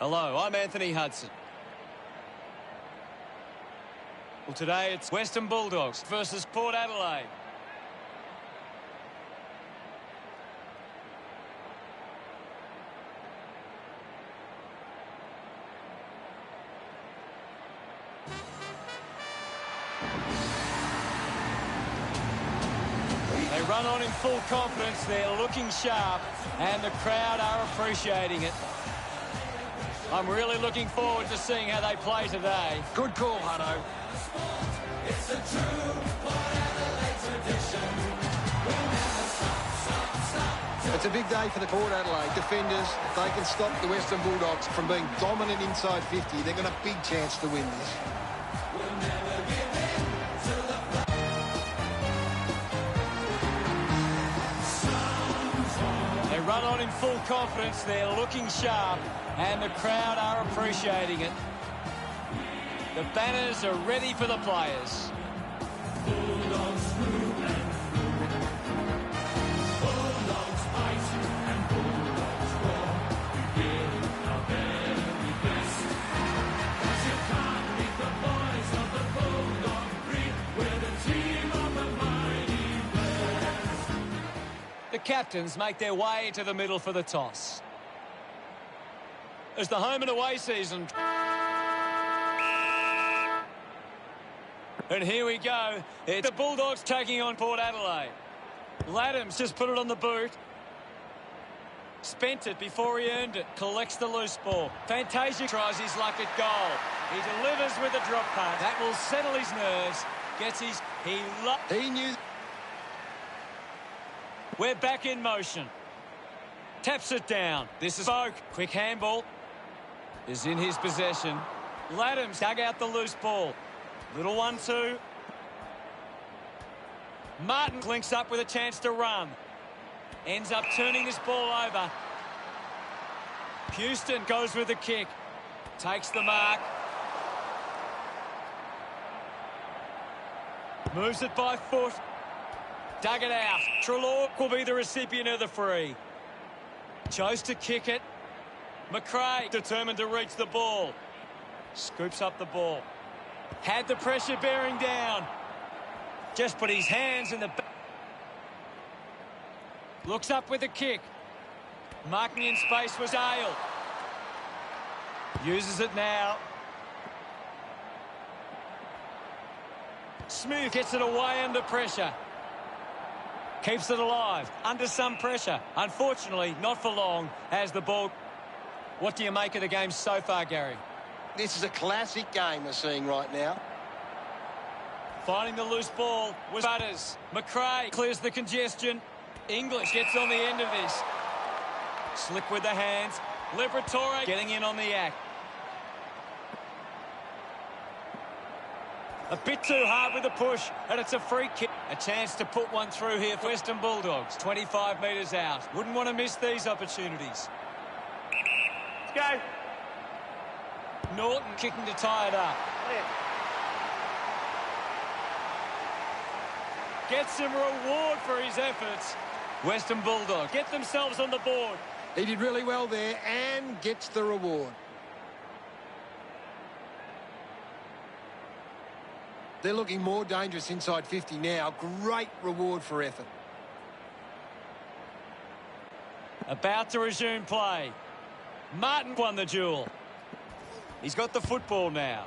Hello, I'm Anthony Hudson. Well, today it's Western Bulldogs versus Port Adelaide. They run on in full confidence, they're looking sharp, and the crowd are appreciating it. I'm really looking forward to seeing how they play today. Good call, Hutto. It's a true Port Adelaide tradition. We'll never stop. It's a big day for the Port Adelaide defenders. They can stop the Western Bulldogs from being dominant inside 50. They've got a big chance to win this. We'll never give in to the They run on in full confidence, they're looking sharp, and the crowd are appreciating it. The banners are ready for the players. Bulldogs through and through. Bulldogs fight and Bulldogs roar. We give our very best. 'Cause you can't beat the boys of the Bulldog breed. We're the team of the mighty West. The captains make their way to the middle for the toss. As the home and away season. And here we go. It's the Bulldogs taking on Port Adelaide. Laddams just put it on the boot. Spent it before he earned it. Collects the loose ball. Fantasia tries his luck at goal. He delivers with a drop punt. That will settle his nerves. Gets his... He knew... We're back in motion. Taps it down. This is Folk. Quick handball. Is in his possession. Laddams dug out the loose ball. Little 1-2. Martin links up with a chance to run. Ends up turning this ball over. Houston goes with the kick. Takes the mark. Moves it by foot. Dug it out. Treloar will be the recipient of the free. Chose to kick it. McRae determined to reach the ball. Scoops up the ball. Had the pressure bearing down. Just put his hands in the back. Looks up with a kick. Marking in space was Dale. Uses it now. Smooth gets it away under pressure. Keeps it alive. Under some pressure. Unfortunately, not for long as the ball... What do you make of the game so far, Gary? This is a classic game we're seeing right now. Finding the loose ball was Butters. McRae clears the congestion. English gets on the end of this. Slick with the hands. Liberatore getting in on the act. A bit too hard with the push, and it's a free kick. A chance to put one through here for Western Bulldogs. 25 metres out. Wouldn't want to miss these opportunities. Let's go. Norton kicking to tie it up. Gets some reward for his efforts. Western Bulldogs get themselves on the board. He did really well there and gets the reward. They're looking more dangerous inside 50 now. Great reward for effort. About to resume play. Martin won the duel. He's got the football now.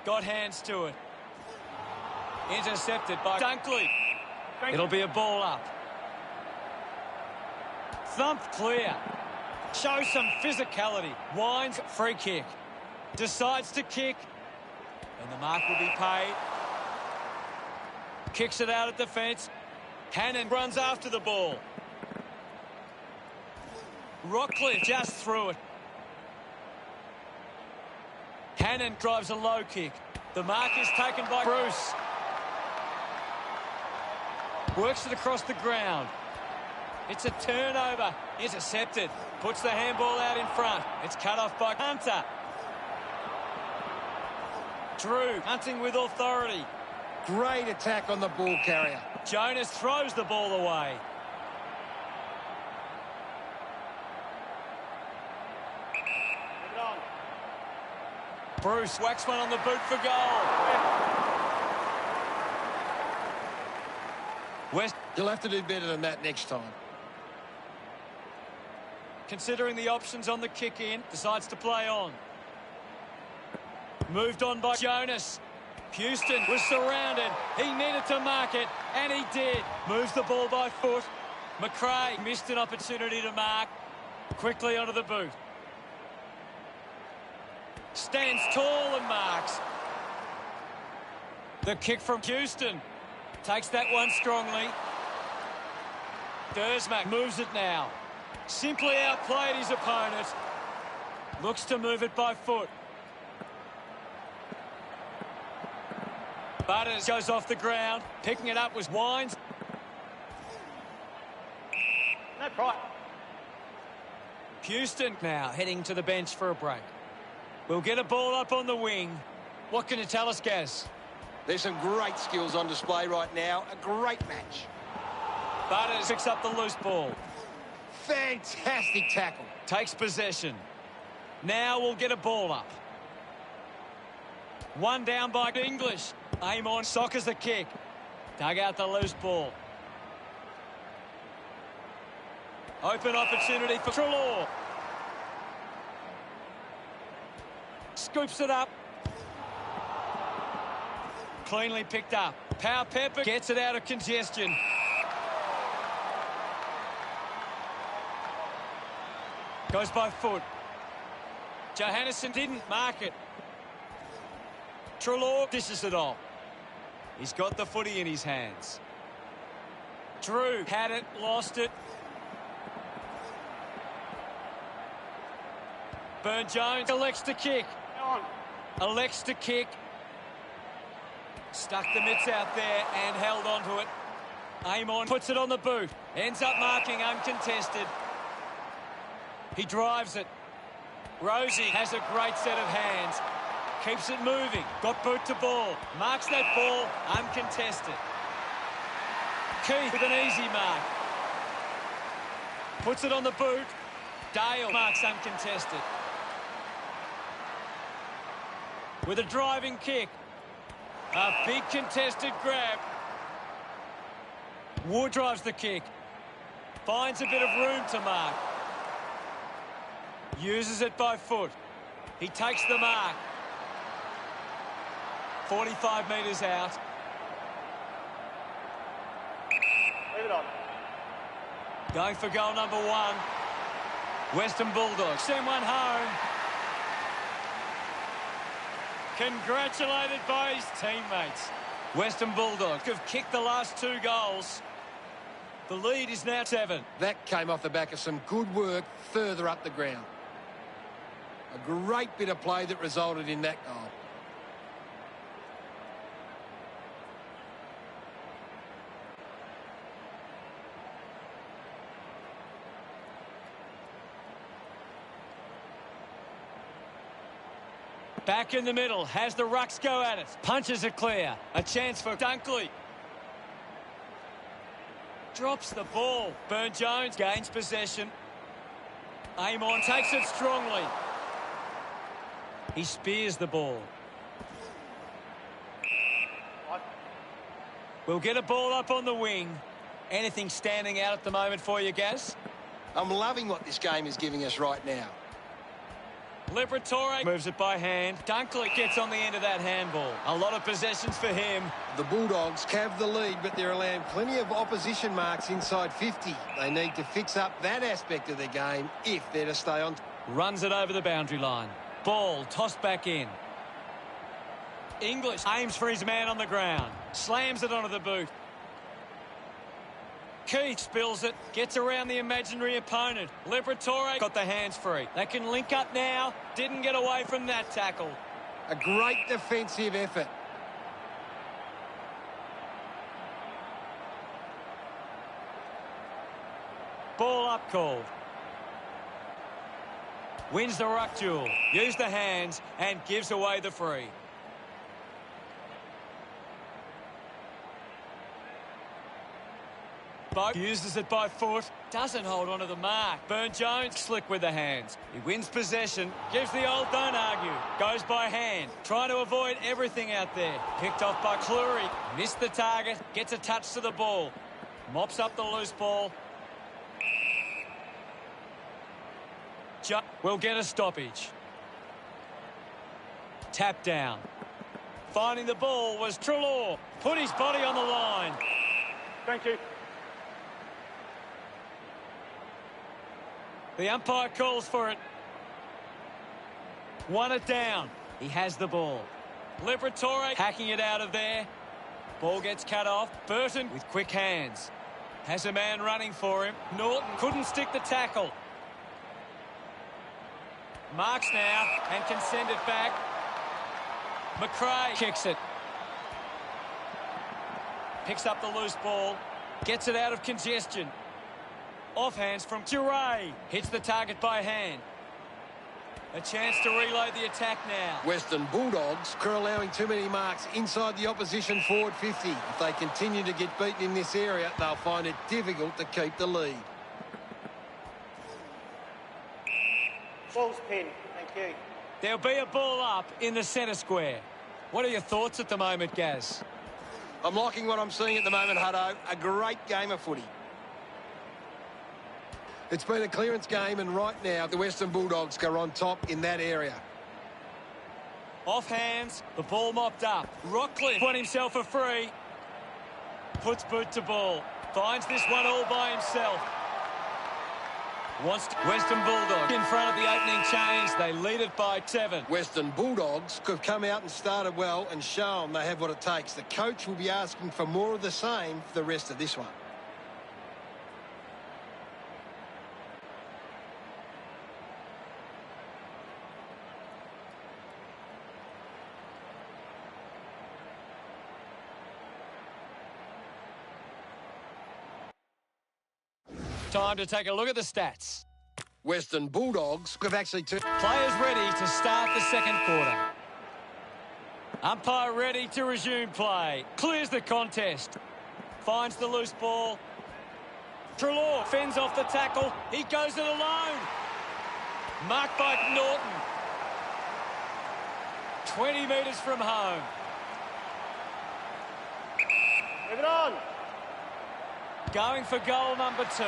Got hands to it. Intercepted by Dunkley. It'll be a ball up. Thumped clear. Shows some physicality. Winds, free kick. Decides to kick. And the mark will be paid. Kicks it out at the fence. Hannon runs after the ball. Rockcliffe just threw it. Hannon drives a low kick. The mark is taken by Bruce. Works it across the ground. It's a turnover. Intercepted. Puts the handball out in front. It's cut off by Hunter. Drew hunting with authority. Great attack on the ball carrier. Jonas throws the ball away. Bruce whacks one on the boot for goal. West. He'll have to do better than that next time. Considering the options on the kick in, decides to play on. Moved on by Jonas. Houston was surrounded. He needed to mark it, and he did. Moves the ball by foot. McRae missed an opportunity to mark. Quickly onto the boot. Stands tall and marks. The kick from Houston. Takes that one strongly. Dersmack moves it now. Simply outplayed his opponent. Looks to move it by foot. Butters goes off the ground. Picking it up was Wines. No pride. Houston now heading to the bench for a break. We'll get a ball up on the wing. What can you tell us, Gaz? There's some great skills on display right now. A great match. Butters picks up the loose ball. Fantastic tackle. Takes possession. Now we'll get a ball up. One down by English. Aim on, soccers the kick. Dug out the loose ball. Open opportunity for Trelaw. Scoops it up. Cleanly picked up. Power Pepper gets it out of congestion. Goes by foot. Johannesson didn't mark it. Trelaw dishes it off. He's got the footy in his hands. Drew had it, lost it. Burne-Jones elects to kick. Elects to kick. Stuck the mitts out there and held onto it. Amon puts it on the boot. Ends up marking uncontested. He drives it. Rosie has a great set of hands. Keeps it moving. Got boot to ball. Marks that ball uncontested. Keith with an easy mark. Puts it on the boot. Dale marks uncontested. With a driving kick. A big contested grab. Wood drives the kick. Finds a bit of room to mark. Uses it by foot. He takes the mark. 45 metres out. Leave it on. Going for goal number one. Western Bulldogs send one home. Congratulated by his teammates. Western Bulldogs have kicked the last 2 goals. The lead is now 7. That came off the back of some good work further up the ground. A great bit of play that resulted in that goal. Back in the middle, has the rucks go at it. Punches it clear. A chance for Dunkley. Drops the ball. Burne-Jones gains possession. Amon takes it strongly. He spears the ball. We'll get a ball up on the wing. Anything standing out at the moment for you, Gaz? I'm loving what this game is giving us right now. Liberatore moves it by hand. Dunkley gets on the end of that handball. A lot of possessions for him. The Bulldogs have the lead, but they're allowing plenty of opposition marks inside 50. They need to fix up that aspect of their game if they're to stay on. Runs it over the boundary line. Ball tossed back in. English aims for his man on the ground. Slams it onto the boot. Keith spills it, gets around the imaginary opponent. Liberatore got the hands free. They can link up now. Didn't get away from that tackle. A great defensive effort. Ball up called. Wins the ruck duel. Used the hands and gives away the free. Boat uses it by foot. Doesn't hold on to the mark. Burn-Jones slick with the hands. He wins possession. Gives the old don't argue. Goes by hand. Trying to avoid everything out there. Picked off by Cleary. Missed the target. Gets a touch to the ball. Mops up the loose ball. Will get a stoppage. Tap down. Finding the ball was Treloar. Put his body on the line. Thank you. The umpire calls for it. Won it down. He has the ball. Liberatore hacking it out of there. Ball gets cut off. Burton with quick hands. Has a man running for him. Norton couldn't stick the tackle. Marks now and can send it back. McRae kicks it. Picks up the loose ball. Gets it out of congestion. Offhands from Duray. Hits the target by hand. A chance to reload the attack now. Western Bulldogs are allowing too many marks inside the opposition forward 50. If they continue to get beaten in this area, they'll find it difficult to keep the lead. Ball's pinned. Thank you. There'll be a ball up in the centre square. What are your thoughts at the moment, Gaz? I'm liking what I'm seeing at the moment, Hutto. A great game of footy. It's been a clearance game, and right now the Western Bulldogs are on top in that area. Off hands, the ball mopped up. Rockcliffe won himself a free. Puts boot to ball. Finds this one all by himself. Western Bulldogs in front of the opening change. They lead it by 7. Western Bulldogs could have come out and started well and shown they have what it takes. The coach will be asking for more of the same for the rest of this one. Time to take a look at the stats. Western Bulldogs have actually Players ready to start the second quarter. Umpire ready to resume play. Clears the contest. Finds the loose ball. Treloar fends off the tackle. He goes it alone. Marked by Norton. 20 metres from home. Move it on. Going for goal number 2.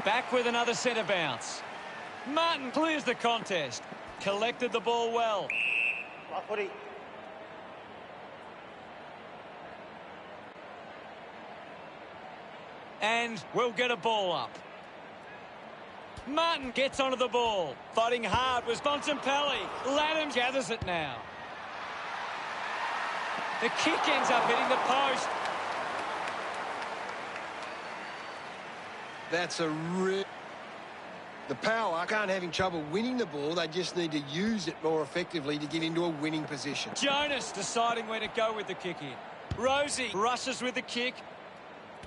Back with another centre bounce. Martin clears the contest. Collected the ball well. My footy. And we'll get a ball up. Martin gets onto the ball. Fighting hard was Bontempelli. Latham gathers it now. The kick ends up hitting the post. That's a The Power aren't having trouble winning the ball. They just need to use it more effectively to get into a winning position. Jonas deciding where to go with the kick in. Rosie rushes with the kick.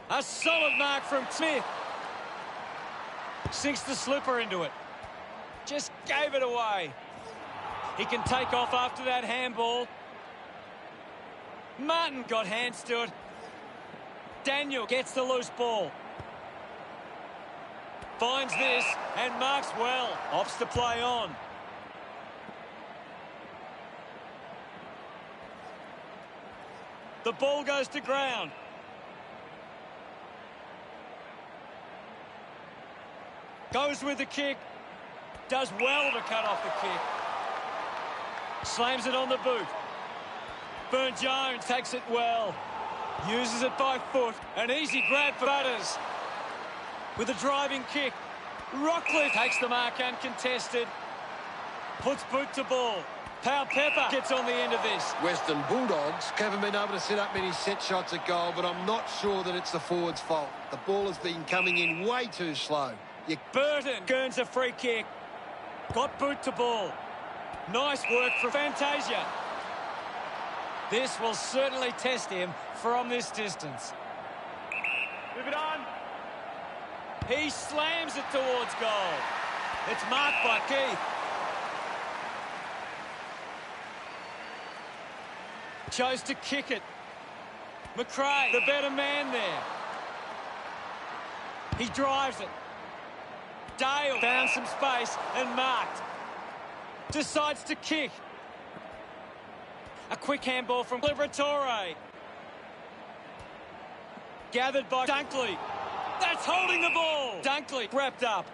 A solid mark from Smith. Sinks the slipper into it. Just gave it away. He can take off after that handball. Martin got hands to it. Daniel gets the loose ball. Finds this and marks well. Opts to play on. The ball goes to ground. Goes with the kick. Does well to cut off the kick. Slams it on the boot. Burn-Jones takes it well. Uses it by foot. An easy grab for Butters. With a driving kick. Rockcliffe takes the mark uncontested. Puts boot to ball. Powell Pepper gets on the end of this. Western Bulldogs haven't been able to set up many set shots at goal, but I'm not sure that it's the forward's fault. The ball has been coming in way too slow. Burton earns a free kick. Got boot to ball. Nice work for Fantasia. This will certainly test him from this distance. Move it on. He slams it towards goal. It's marked by Keith. Chose to kick it. McRae, the better man there. He drives it. Dale found some space and marked. Decides to kick. A quick handball from Liberatore. Gathered by Dunkley. That's holding the ball. Dunkley wrapped up.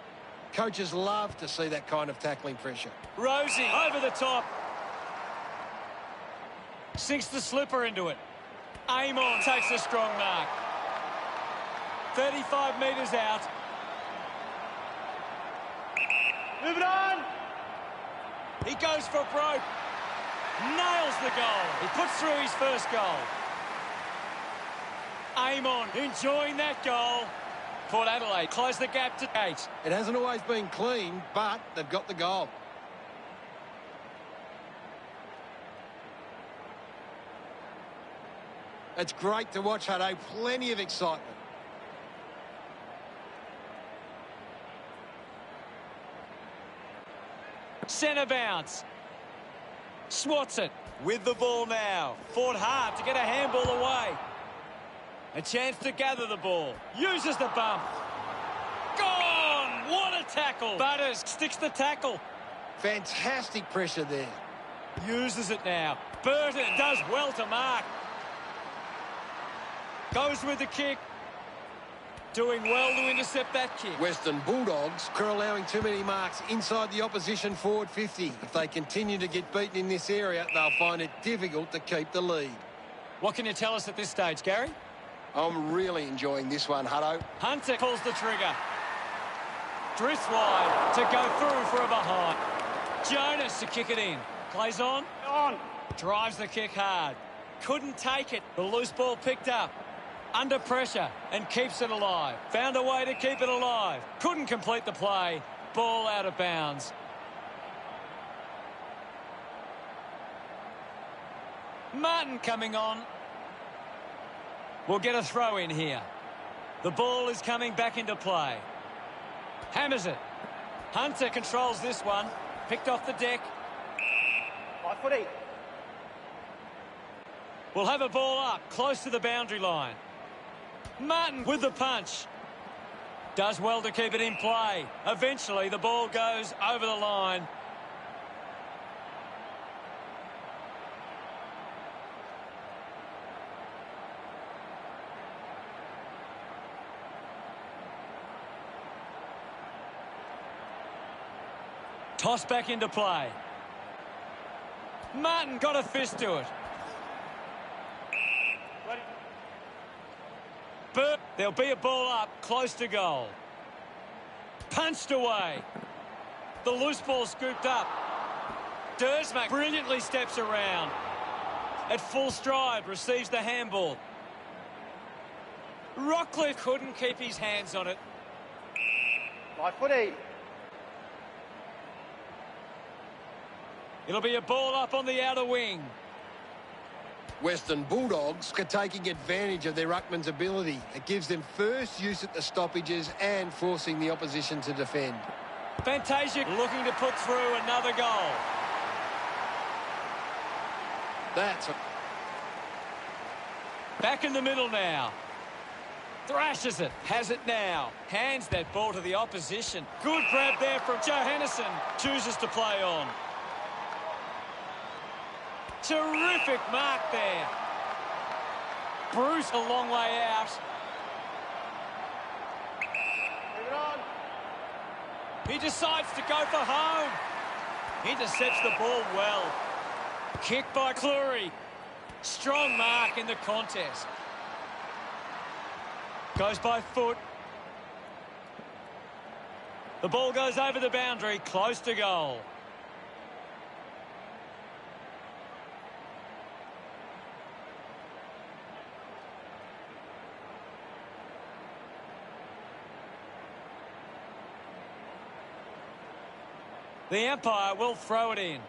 Coaches love to see that kind of tackling pressure. Rosie over the top. Sinks the slipper into it. Amon takes a strong mark. 35 metres out. Move it on! He goes for broke. Nails the goal. He puts through his first goal. Amon enjoying that goal. Port Adelaide close the gap to 8. It hasn't always been clean, but they've got the goal. It's great to watch, Hutto. Plenty of excitement. Centre bounce. Swats it. With the ball now. Fought hard to get a handball away. A chance to gather the ball. Uses the bump. Gone! What a tackle. Butters sticks the tackle. Fantastic pressure there. Uses it now. Burton does well to mark. Goes with the kick. Doing well to intercept that kick. Western Bulldogs are allowing too many marks inside the opposition forward 50. If they continue to get beaten in this area, they'll find it difficult to keep the lead. What can you tell us at this stage, Gary? I'm really enjoying this one, Hutto. Hunter pulls the trigger. Drifts wide to go through for a behind. Jonas to kick it in. Plays on. On! Drives the kick hard. Couldn't take it. The loose ball picked up. Under pressure and keeps it alive. Found a way to keep it alive. Couldn't complete the play. Ball out of bounds. Martin coming on. We'll get a throw in here. The ball is coming back into play. Hammers it. Hunter controls this one. Picked off the deck. 5 footy. We'll have a ball up close to the boundary line. Martin with the punch. Does well to keep it in play. Eventually the ball goes over the line. Toss back into play. Martin got a fist to it. Ready. There'll be a ball up close to goal. Punched away. The loose ball scooped up. Dersmak brilliantly steps around. At full stride, receives the handball. Rockcliffe couldn't keep his hands on it. 5 footy. It'll be a ball up on the outer wing. Western Bulldogs are taking advantage of their ruckman's ability. It gives them first use at the stoppages and forcing the opposition to defend. Fantasia looking to put through another goal. That's Back in the middle now. Thrashes it. Has it now. Hands that ball to the opposition. Good grab there from Johannesson. Chooses to play on. Terrific mark there. Bruce a long way out. Move it on! He decides to go for home. Intercepts the ball well. Kick by Cleary. Strong mark in the contest. Goes by foot. The ball goes over the boundary, close to goal. The umpire will throw it in.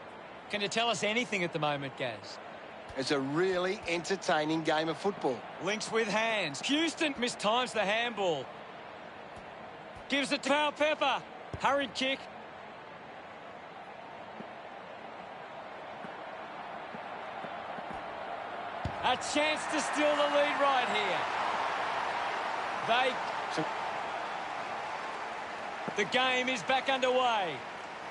Can you tell us anything at the moment, Gaz? It's a really entertaining game of football. Links with hands. Houston mistimes the handball. Gives it to Powell Pepper. Hurried kick. A chance to steal the lead right here. The game is back underway.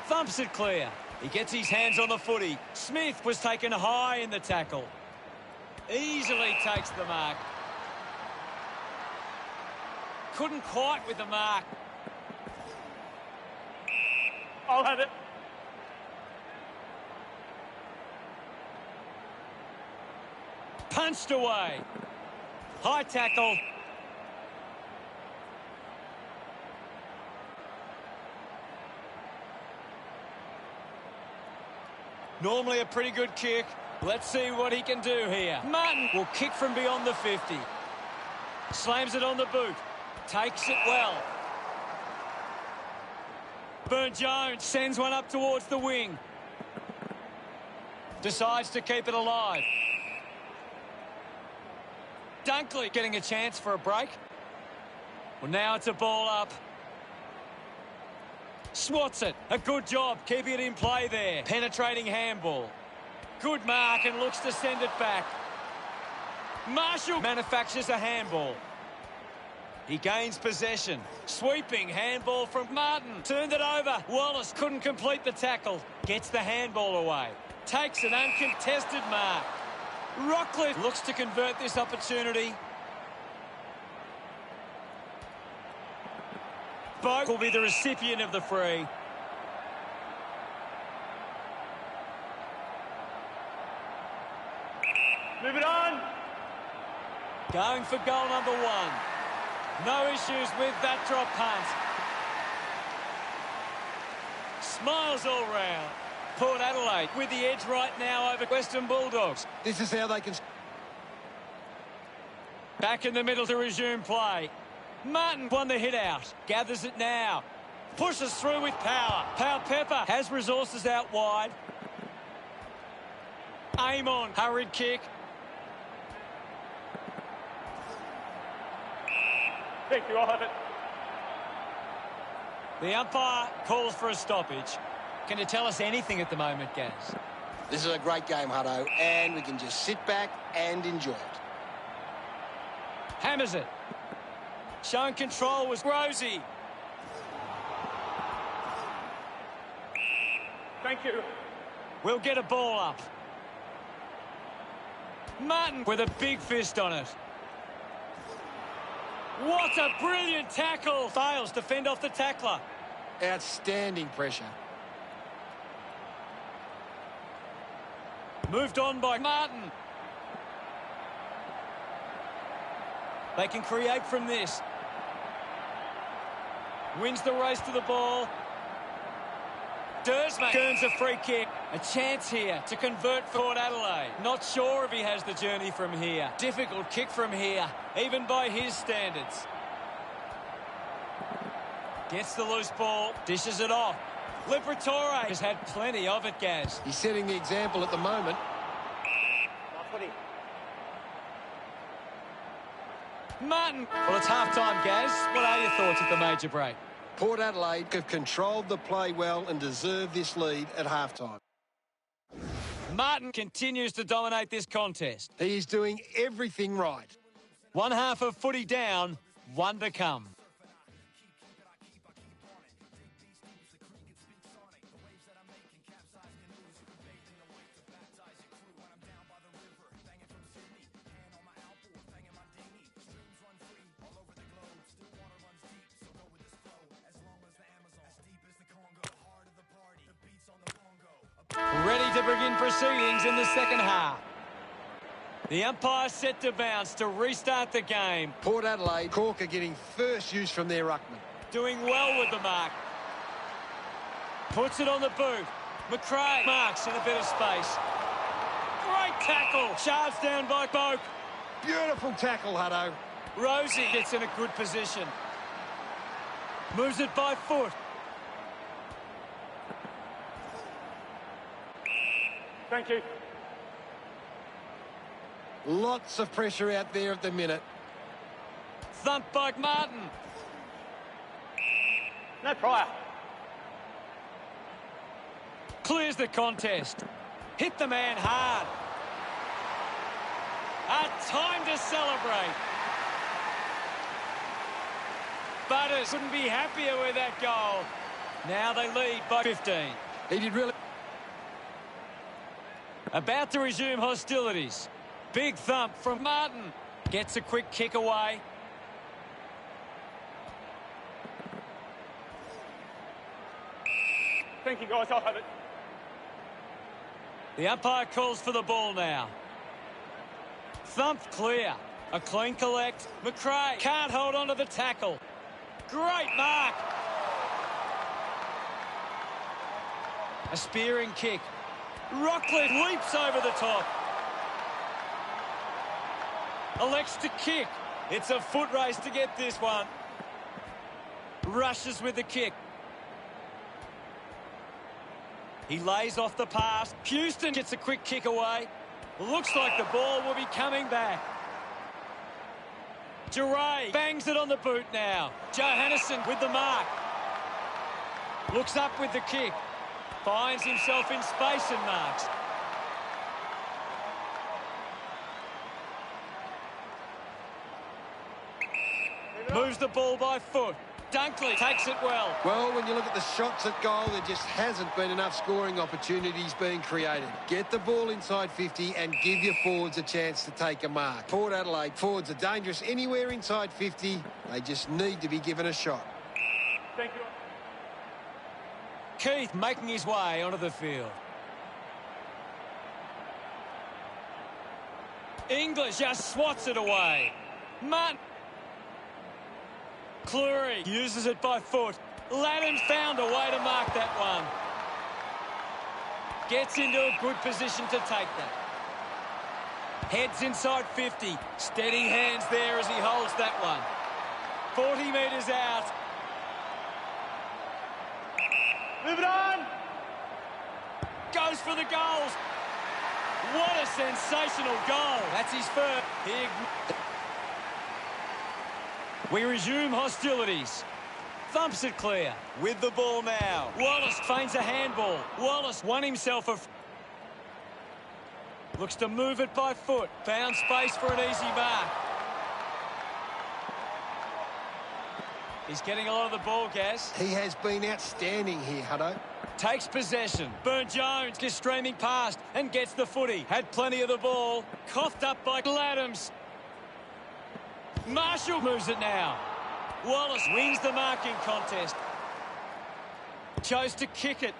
Thumps it clear. He gets his hands on the footy. Smith was taken high in the tackle. Easily takes the mark. Couldn't quite with the mark. I'll have it. Punched away. High tackle. Normally a pretty good kick. Let's see what he can do here. Martin will kick from beyond the 50. Slams it on the boot. Takes it well. Burn-Jones sends one up towards the wing. Decides to keep it alive. Dunkley getting a chance for a break. Well, now it's a ball up. Swats it. A good job keeping it in play there. Penetrating handball. Good mark and looks to send it back. Marshall manufactures a handball. He gains possession. Sweeping handball from Martin. Turned it over. Wallace couldn't complete the tackle. Gets the handball away. Takes an uncontested mark. Rockcliffe looks to convert this opportunity. Boak will be the recipient of the free. Move it on. Going for goal number 1. No issues with that drop punt. Smiles all round. Port Adelaide with the edge right now over Western Bulldogs. This is how they can... Back in the middle to resume play. Martin won the hit out. Gathers it now. Pushes through with power. Powell Pepper has resources out wide. Aim on. Hurried kick. Thank you, I'll have it. The umpire calls for a stoppage. Can you tell us anything at the moment, Gaz? This is a great game, Hutto, and we can just sit back and enjoy it. Hammers it. Showing control was Rosie. Thank you. We'll get a ball up. Martin with a big fist on it. What a brilliant tackle. Fails to fend off the tackler. Outstanding pressure. Moved on by Martin. They can create from this. Wins the race to the ball. Dersman earns a free kick. A chance here to convert for Port Adelaide. Not sure if he has the journey from here. Difficult kick from here, even by his standards. Gets the loose ball, dishes it off. Liberatore has had plenty of it, Gaz. He's setting the example at the moment. My footy. Martin. Well, it's half-time, Gaz. What are your thoughts at the major break? Port Adelaide have controlled the play well and deserve this lead at halftime. Martin continues to dominate this contest. He is doing everything right. One half of footy down, one to come. Ready to begin proceedings in the second half. The umpire set to bounce to restart the game. Port Adelaide, Cork are getting first use from their ruckman. Doing well with the mark. Puts it on the boot. McRae marks in a bit of space. Great tackle. Charged down by Boak. Beautiful tackle, Hutto. Rosie gets in a good position. Moves it by foot. Thank you. Lots of pressure out there at the minute. Thump by Martin. No prior. Clears the contest. Hit the man hard. A time to celebrate. Butters couldn't be happier with that goal. Now they lead by 15. He did really... About to resume hostilities. Big thump from Martin. Gets a quick kick away. Thank you, guys. I'll have it. The umpire calls for the ball now. Thumped clear. A clean collect. McRae can't hold on to the tackle. Great mark. A spearing kick. Rockcliffe leaps over the top. Elects to kick. It's a foot race to get this one. Rushes with the kick. He lays off the pass. Houston gets a quick kick away. Looks like the ball will be coming back. Duray bangs it on the boot now. Johannesson with the mark. Looks up with the kick. Finds himself in space and marks. Moves the ball by foot. Dunkley takes it well. Well, when you look at the shots at goal, there just hasn't been enough scoring opportunities being created. Get the ball inside 50 and give your forwards a chance to take a mark. Port Adelaide forwards are dangerous anywhere inside 50. They just need to be given a shot. Thank you. Keith making his way onto the field. English just swats it away. Martin. Cleary uses it by foot. Laddam's found a way to mark that one. Gets into a good position to take that. Heads inside 50. Steady hands there as he holds that one. 40 metres out. Move it on! Goes for the goals. What a sensational goal. That's his first. We resume hostilities. Thumps it clear. With the ball now. Wallace feigns a handball. Wallace won himself a... Looks to move it by foot. Found space for an easy mark. He's getting a lot of the ball, Gaz. He has been outstanding here, Hutto. Takes possession. Burn-Jones gets streaming past and gets the footy. Had plenty of the ball. Coughed up by Laddams. Marshall moves it now. Wallace wins the marking contest. Chose to kick it.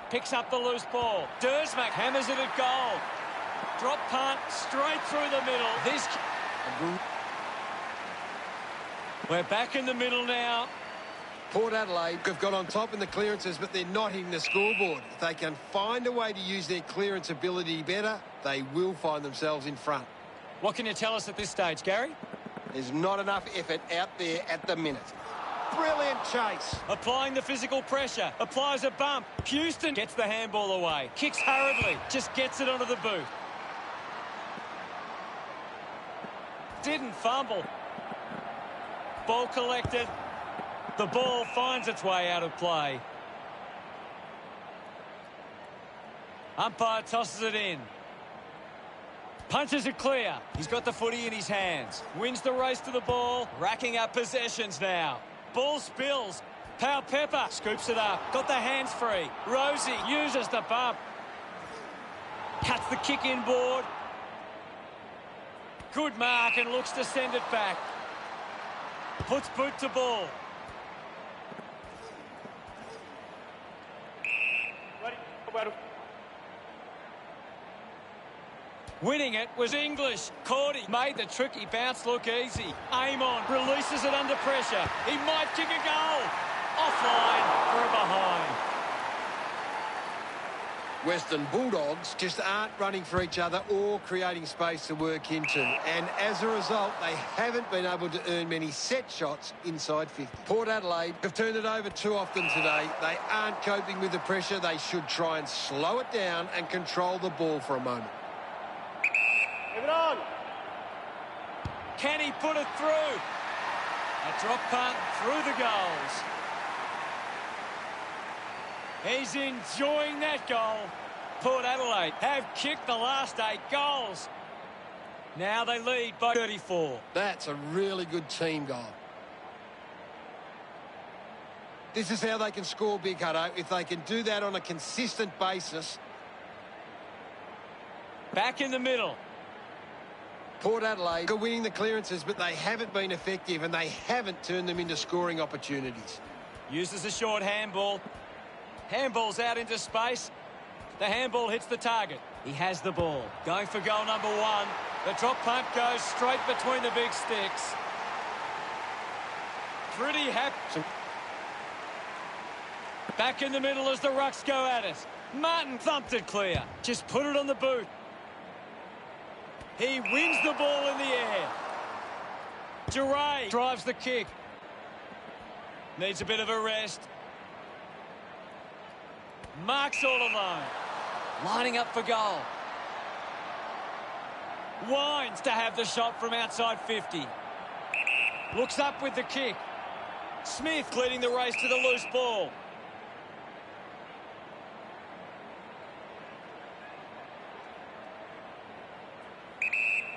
Picks up the loose ball. Dersmack hammers it at goal. Drop punt straight through the middle. This... We're back in the middle now. Port Adelaide have got on top in the clearances, but they're not hitting the scoreboard. If they can find a way to use their clearance ability better, they will find themselves in front. What can you tell us at this stage, Gary? There's not enough effort out there at the minute. Brilliant chase. Applying the physical pressure. Applies a bump. Houston gets the handball away. Kicks hurriedly. Just gets it onto the boot. Didn't fumble. Ball collected. The ball finds its way out of play. Umpire tosses it in. Punches it clear. He's got the footy in his hands. Wins the race to the ball. Racking up possessions now. Ball spills. Pau Pepper scoops it up. Got the hands free. Rosie uses the bump. Cuts the kick inboard. Good mark and looks to send it back. Puts boot to ball. Winning it was English. Cordy made the tricky bounce look easy. Amon releases it under pressure. He might kick a goal. Offline for a behind. Western Bulldogs just aren't running for each other or creating space to work into. And as a result, they haven't been able to earn many set shots inside 50. Port Adelaide have turned it over too often today. They aren't coping with the pressure. They should try and slow it down and control the ball for a moment. Move it on! Can he put it through? A drop punt through the goals. He's enjoying that goal. Port Adelaide have kicked the last 8 goals. Now they lead by 34. That's a really good team goal. This is how they can score big, Hutto. If they can do that on a consistent basis. Back in the middle. Port Adelaide are winning the clearances, but they haven't been effective and they haven't turned them into scoring opportunities. Uses a short handball. Handball's out into space. The handball hits the target. He has the ball. Going for goal number 1. The drop punt goes straight between the big sticks. Pretty happy. Back in the middle as the Rucks go at it. Martin thumped it clear. Just put it on the boot. He wins the ball in the air. Duray drives the kick. Needs a bit of a rest. Marks all alone. Lining up for goal. Wines to have the shot from outside 50. Looks up with the kick. Smith leading the race to the loose ball.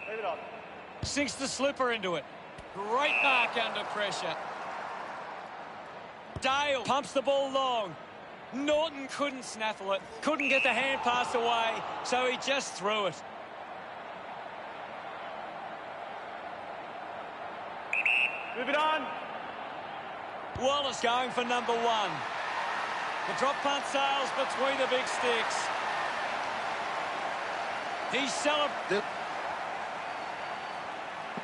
Leave it on. Sinks the slipper into it. Great mark under pressure. Dale pumps the ball long. Norton couldn't snaffle it. Couldn't get the hand pass away, so he just threw it. Move it on. Wallace going for number 1. The drop punt sails between the big sticks. He celebrates.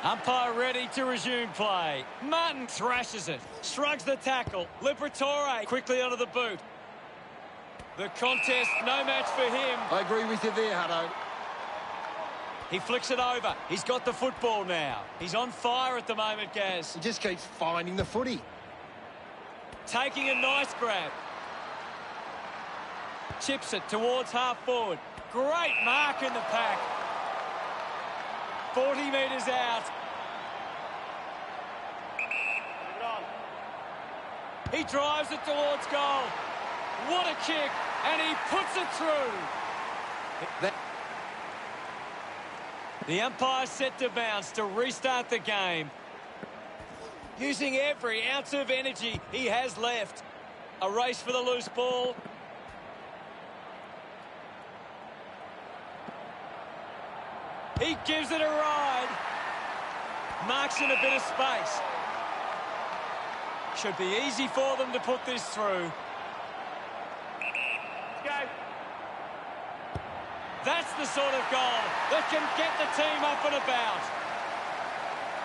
Umpire ready to resume play. Martin thrashes it. Shrugs the tackle. Liberatore quickly onto the boot. The contest, no match for him. I agree with you there, Hutto. He flicks it over. He's got the football now. He's on fire at the moment, Gaz. He just keeps finding the footy. Taking a nice grab. Chips it towards half forward. Great mark in the pack. 40 metres out. Leave it on. He drives it towards goal. What a kick. And he puts it through. The umpire set to bounce to restart the game. Using every ounce of energy he has left. A race for the loose ball. He gives it a ride. Marks in a bit of space. Should be easy for them to put this through. Let's go. That's the sort of goal that can get the team up and about.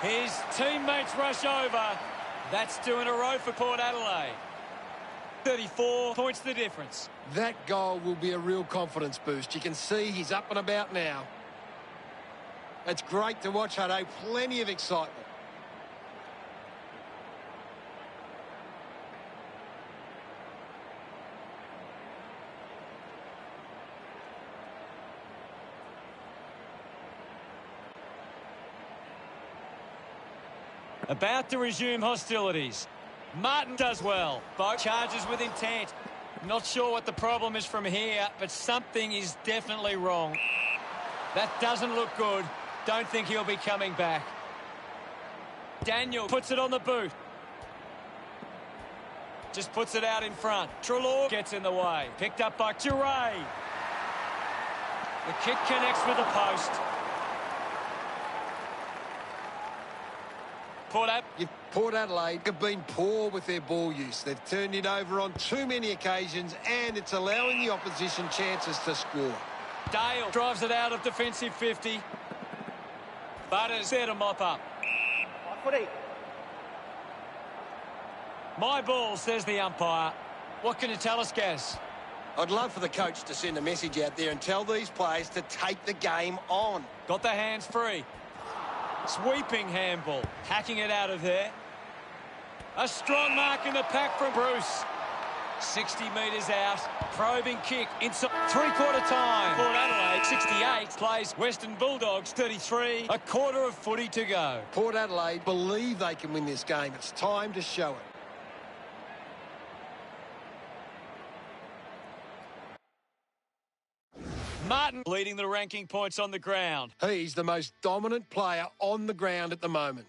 His teammates rush over. That's 2 in a row for Port Adelaide. 34 points the difference. That goal will be a real confidence boost. You can see he's up and about now. It's great to watch, Hutto. Plenty of excitement. About to resume hostilities. Martin does well. Both charges with intent. Not sure what the problem is from here, but something is definitely wrong. That doesn't look good. Don't think he'll be coming back. Daniel puts it on the boot. Just puts it out in front. Treloar gets in the way. Picked up by Duray. The kick connects with the post. Port Adelaide have been poor with their ball use. They've turned it over on too many occasions, and it's allowing the opposition chances to score. Dale drives it out of defensive 50. Butters there to mop up. My footy. My ball, says the umpire. What can you tell us, Gaz? I'd love for the coach to send a message out there and tell these players to take the game on. Got the hands free. Sweeping handball. Hacking it out of there. A strong mark in the pack from Bruce. 60 metres out. Probing kick. Inside three-quarter time. Port Adelaide, 68. Plays Western Bulldogs, 33. A quarter of footy to go. Port Adelaide believe they can win this game. It's time to show it. Martin leading the ranking points on the ground. He's the most dominant player on the ground at the moment.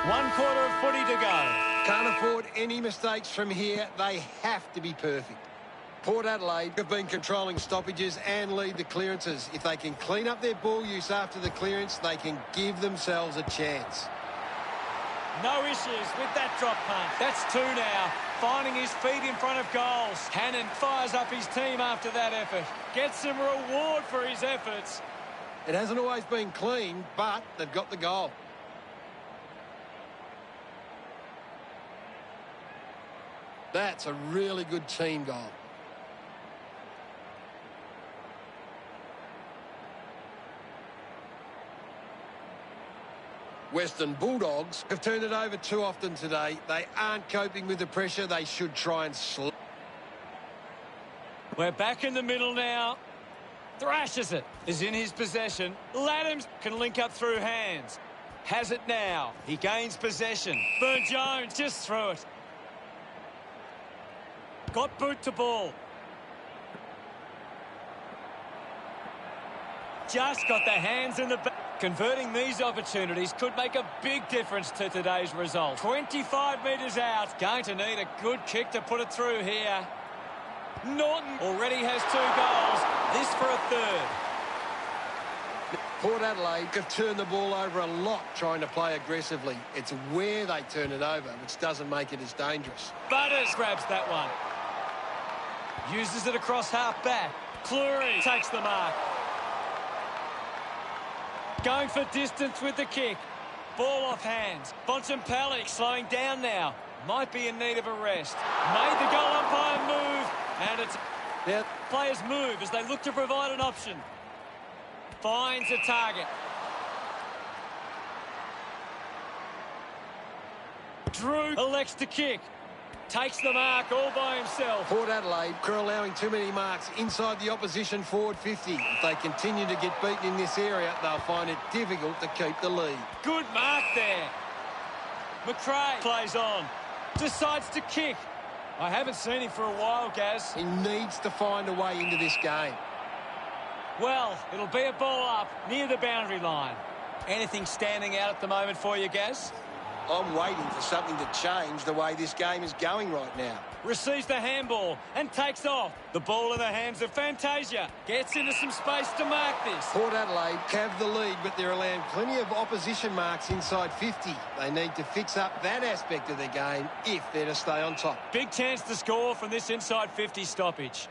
One quarter of footy to go. Can't afford any mistakes from here. They have to be perfect. Port Adelaide have been controlling stoppages and lead the clearances. If they can clean up their ball use after the clearance, they can give themselves a chance. No issues with that drop punt. That's two now. Finding his feet in front of goals. Hannon fires up his team after that effort. Gets some reward for his efforts. It hasn't always been clean, but they've got the goal. That's a really good team goal. Western Bulldogs have turned it over too often today. They aren't coping with the pressure. They should try and slow. We're back in the middle now. Thrashes it. Is in his possession. Laddams can link up through hands. Has it now. He gains possession. Burn-Jones just threw it. Got boot to ball. Just got the hands in the back. Converting these opportunities could make a big difference to today's result. 25 metres out. Going to need a good kick to put it through here. Norton already has 2 goals. This for a third. Port Adelaide have turned the ball over a lot trying to play aggressively. It's where they turn it over, which doesn't make it as dangerous. Butters grabs that one. Uses it across half back. Cleary takes the mark. Going for distance with the kick. Ball off hands. Bontempelli slowing down now. Might be in need of a rest. Made the goal umpire move. And it's... Now, players move as they look to provide an option. Finds a target. Drew elects to kick. Takes the mark all by himself. Port Adelaide are allowing too many marks inside the opposition forward 50. If they continue to get beaten in this area, they'll find it difficult to keep the lead. Good mark there. McRae plays on. Decides to kick. I haven't seen him for a while, Gaz. He needs to find a way into this game. Well, it'll be a ball up near the boundary line. Anything standing out at the moment for you, Gaz? I'm waiting for something to change the way this game is going right now. Receives the handball and takes off. The ball in the hands of Fantasia. Gets into some space to mark this. Port Adelaide have the lead, but they're allowing plenty of opposition marks inside 50. They need to fix up that aspect of their game if they're to stay on top. Big chance to score from this inside 50 stoppage.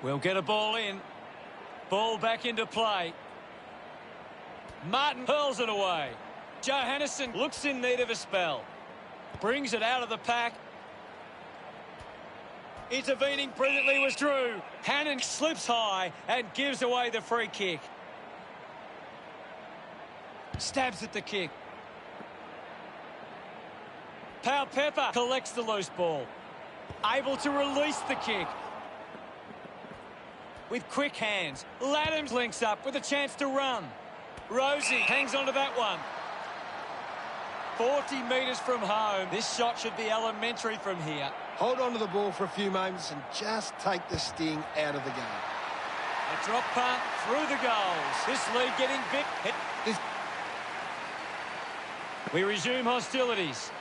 We'll get a ball in. Ball back into play. Martin hurls it away. Johannesen looks in need of a spell. Brings it out of the pack. Intervening brilliantly was Drew. Hannon slips high and gives away the free kick. Stabs at the kick. Pau Pepper collects the loose ball. Able to release the kick. With quick hands, Laddams links up with a chance to run. Rosie hangs onto that one. 40 metres from home. This shot should be elementary from here. Hold on to the ball for a few moments and just take the sting out of the game. A drop punt through the goals. This lead getting big. We resume hostilities.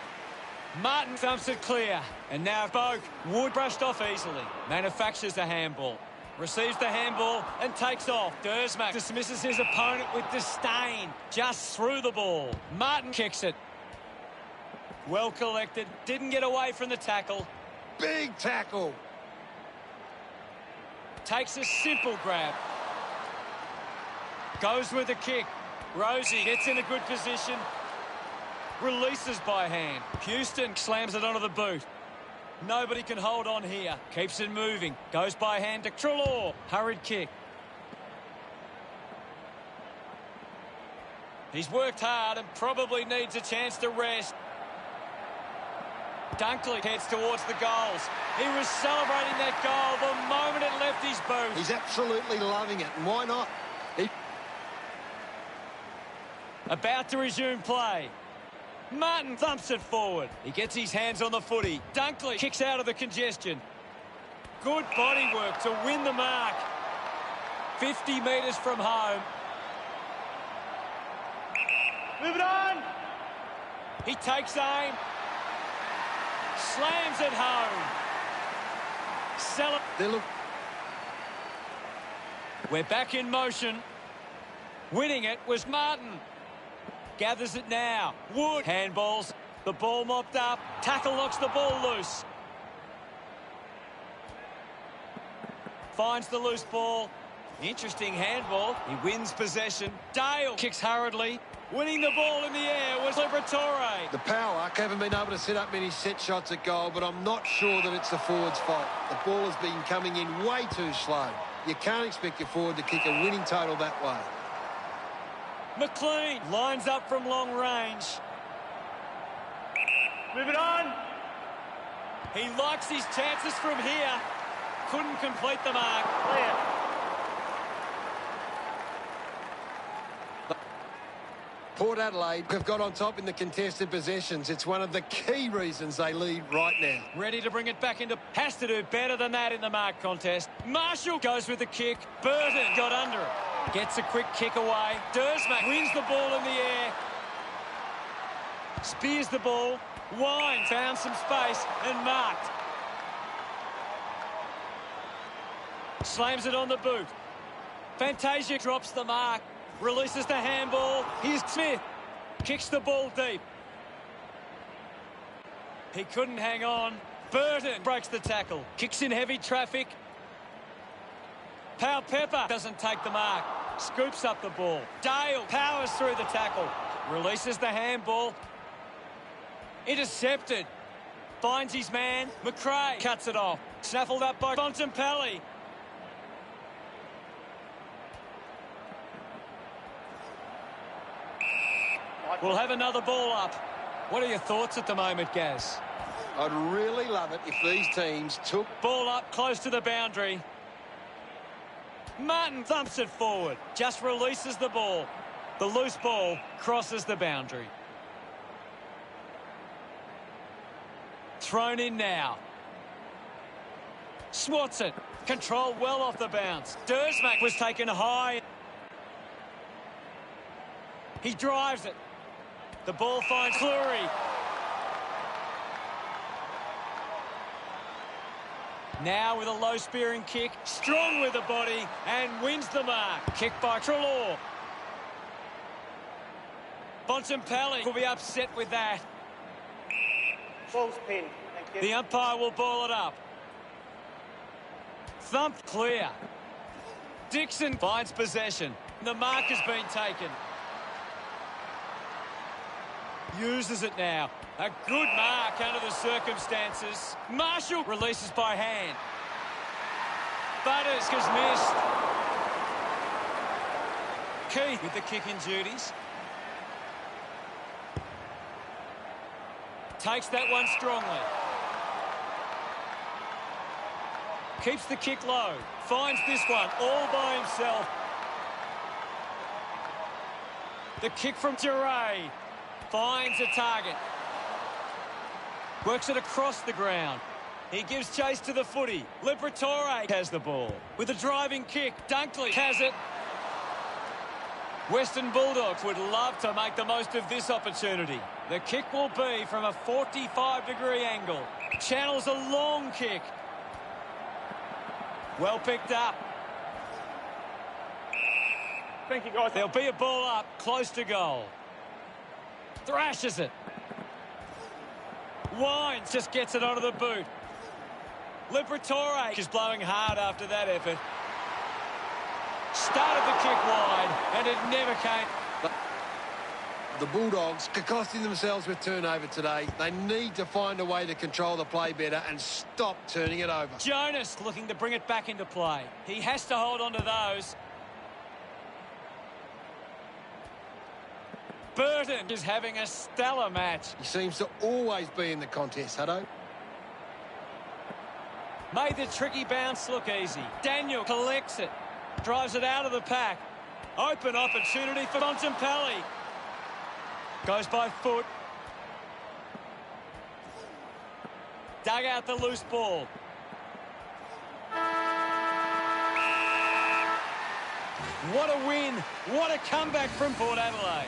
Martin thumps it clear. And now Boak, Wood brushed off easily. Manufactures the handball. Receives the handball and takes off. Dersmack dismisses his opponent with disdain. Just through the ball. Martin kicks it. Well collected. Didn't get away from the tackle. Big tackle. Takes a simple grab. Goes with the kick. Rosie gets in a good position. Releases by hand. Houston slams it onto the boot. Nobody can hold on here. Keeps it moving. Goes by hand to Treloar. Hurried kick. He's worked hard and probably needs a chance to rest. Dunkley heads towards the goals. He was celebrating that goal the moment it left his boot. He's absolutely loving it, and why not? About to resume play. Martin thumps it forward. He gets his hands on the footy. Dunkley kicks out of the congestion. Good body work to win the mark. 50 metres from home. Move it on! He takes aim. Slams it home. We're back in motion. Winning it was Martin. Gathers it now. Wood. Handballs. The ball mopped up. Tackle knocks the ball loose. Finds the loose ball. Interesting handball. He wins possession. Dale kicks hurriedly. Winning the ball in the air was Liberatore. The power haven't been able to set up many set shots at goal, but I'm not sure that it's the forward's fault. The ball has been coming in way too slow. You can't expect your forward to kick a winning total that way. McLean lines up from long range. Move it on! He likes his chances from here. Couldn't complete the mark. Clear. Port Adelaide have got on top in the contested possessions. It's one of the key reasons they lead right now. Ready to bring it back into... Has to do better than that in the mark contest. Marshall goes with the kick. Burton got under it. Gets a quick kick away. Dersmack wins the ball in the air. Spears the ball. Wine found some space and marked. Slams it on the boot. Fantasia drops the mark. Releases the handball. Here's Smith. Kicks the ball deep. He couldn't hang on. Burton breaks the tackle. Kicks in heavy traffic. Powell Pepper doesn't take the mark. Scoops up the ball. Dale powers through the tackle. Releases the handball. Intercepted. Finds his man. McRae cuts it off. Snaffled up by Bontempelli. We'll have another ball up. What are your thoughts at the moment, Gaz? I'd really love it if these teams took... Ball up close to the boundary. Martin thumps it forward. Just releases the ball. The loose ball crosses the boundary. Thrown in now. Swats it. Controlled well off the bounce. Dersmack was taken high. He drives it. The ball finds Fleury. Now with a low spearing kick. Strong with the body and wins the mark. Kick by Treloar. Bontempelli will be upset with that. Ball's pinned. Thank you. The umpire will ball it up. Thump clear. Dixon finds possession. The mark has been taken. Uses it now. A good mark under the circumstances. Marshall releases by hand. Butters has missed. Keith with the kicking duties. Takes that one strongly. Keeps the kick low. Finds this one all by himself. The kick from Duray. Finds a target. Works it across the ground. He gives chase to the footy. Liberatore has the ball. With a driving kick, Dunkley has it. Western Bulldogs would love to make the most of this opportunity. The kick will be from a 45-degree angle. Channels a long kick. Well picked up. Thank you, guys. There'll be a ball up, close to goal. Thrashes it. Wines just gets it onto the boot. Liberatore is blowing hard after that effort. Started the kick wide, and it never came. The Bulldogs are costing themselves with turnover today. They need to find a way to control the play better and stop turning it over. Jonas looking to bring it back into play. He has to hold on to those. Burton is having a stellar match. He seems to always be in the contest, Hutto. Made the tricky bounce look easy. Daniel collects it. Drives it out of the pack. Open opportunity for Bontempelli. Goes by foot. Dug out the loose ball. What a win. What a comeback from Port Adelaide.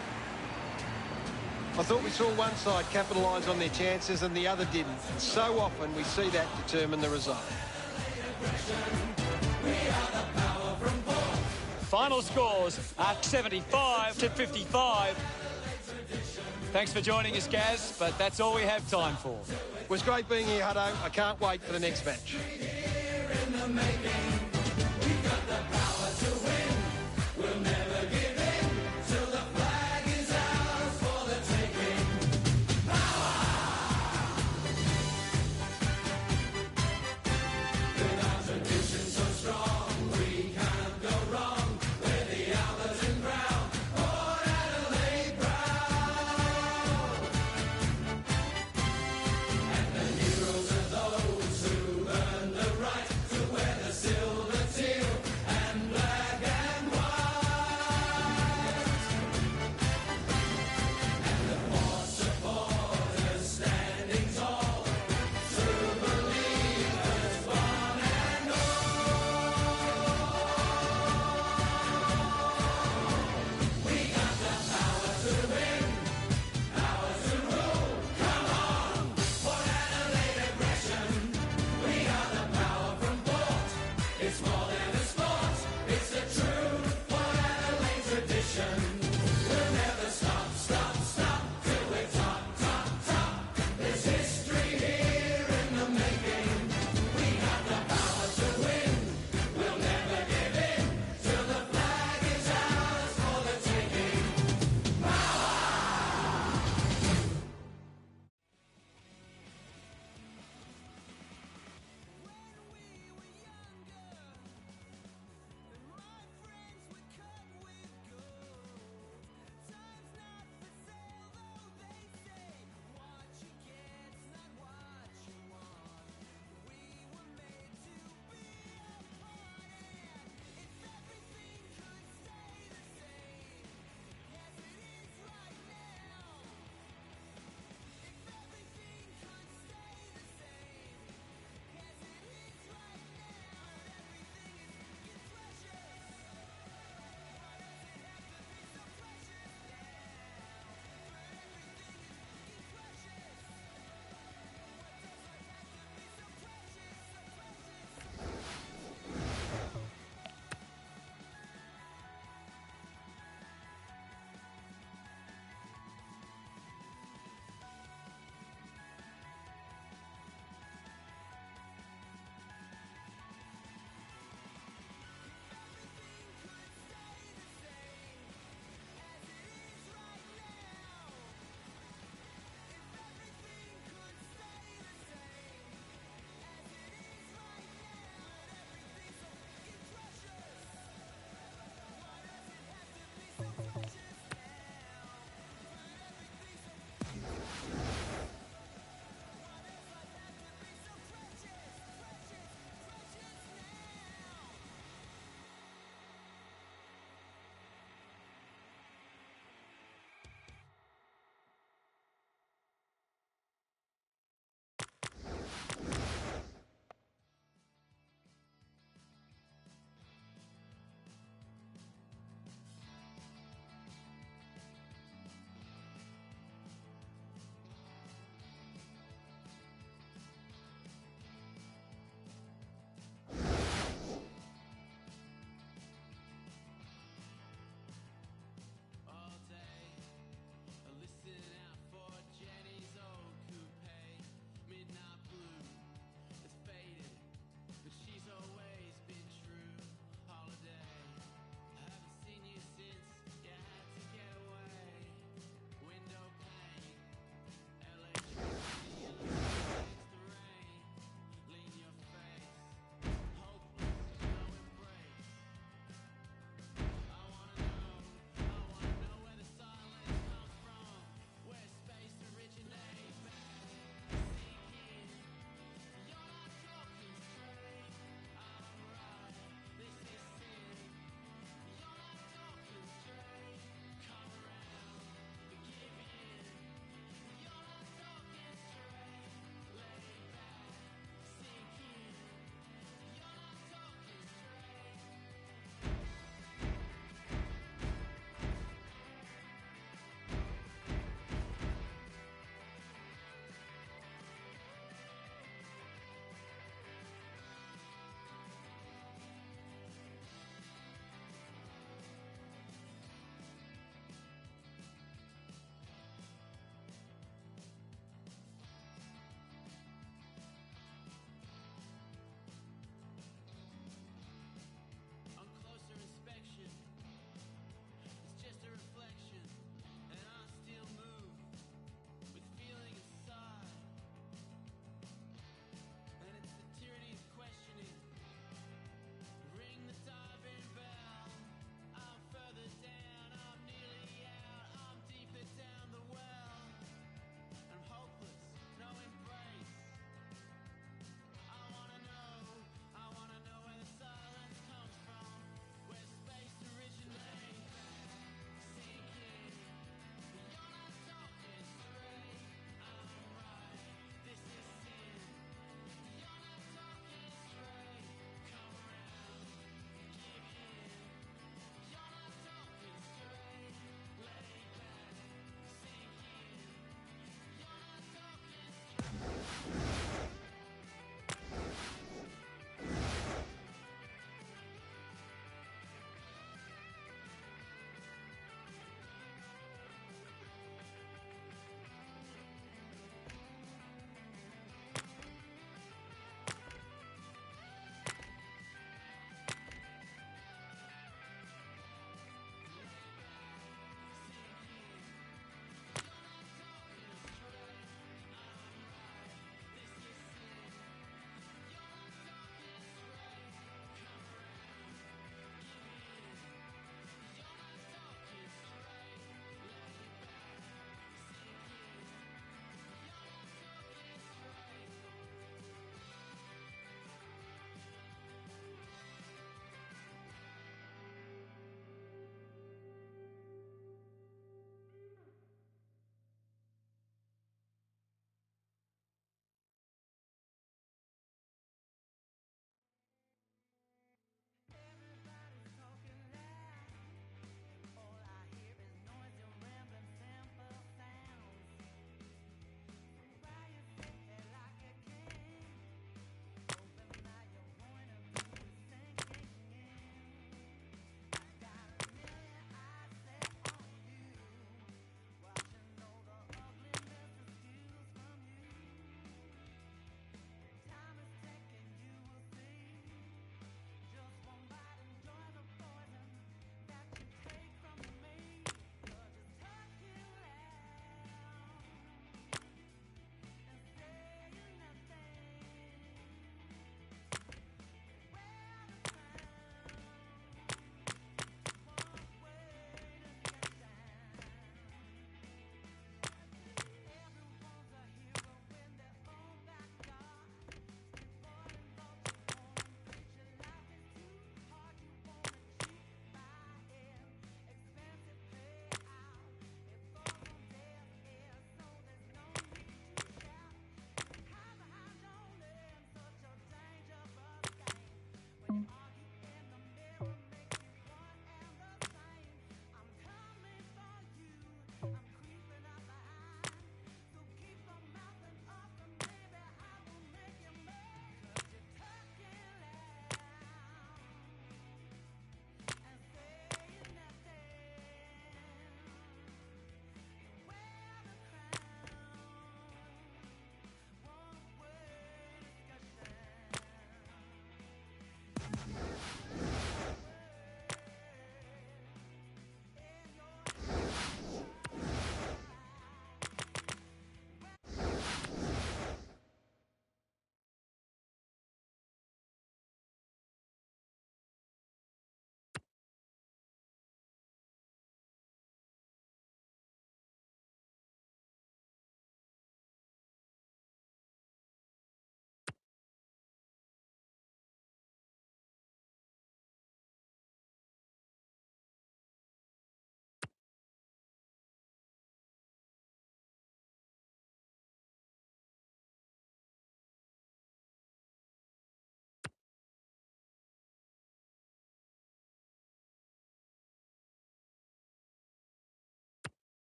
I thought we saw one side capitalise on their chances and the other didn't. So often we see that determine the result. Final scores are 75 to 55. Thanks for joining us, Gaz, but that's all we have time for. It was great being here, Hutto. I can't wait for the next match.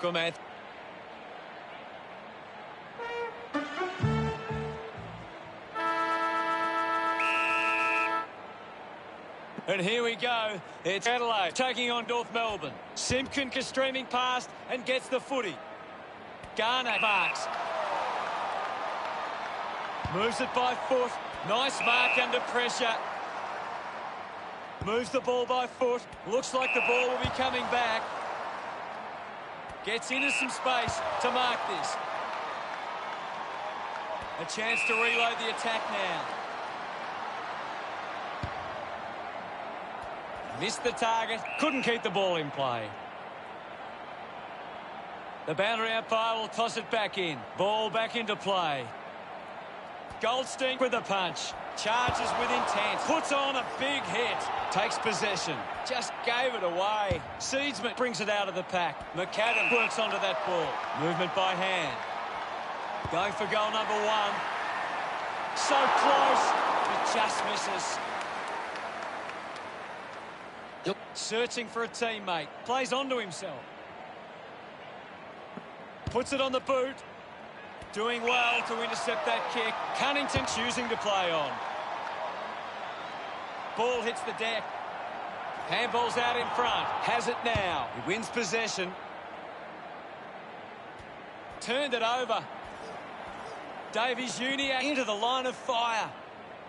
welcome, Ed. And here we go. It's Adelaide taking on North Melbourne. Simpkin streaming past and gets the footy. Garner marks. Moves it by foot. Nice mark under pressure. Moves the ball by foot. Looks like the ball will be coming back. Gets into some space to mark this. A chance to reload the attack now. Missed the target. Couldn't keep the ball in play. The boundary umpire will toss it back in. Ball back into play. Goldstein with a punch. Charges with intent. Puts on a big hit. Takes possession. Just gave it away. Seedsman brings it out of the pack. McAdam works onto that ball. Movement by hand. Going for goal number 1. So close. It just misses. Yep. Searching for a teammate. Plays onto himself. Puts it on the boot. Doing well to intercept that kick. Cunnington choosing to play on. Ball hits the deck. Handball's out in front. Has it now. He wins possession. Turned it over. Davies Junior into the line of fire.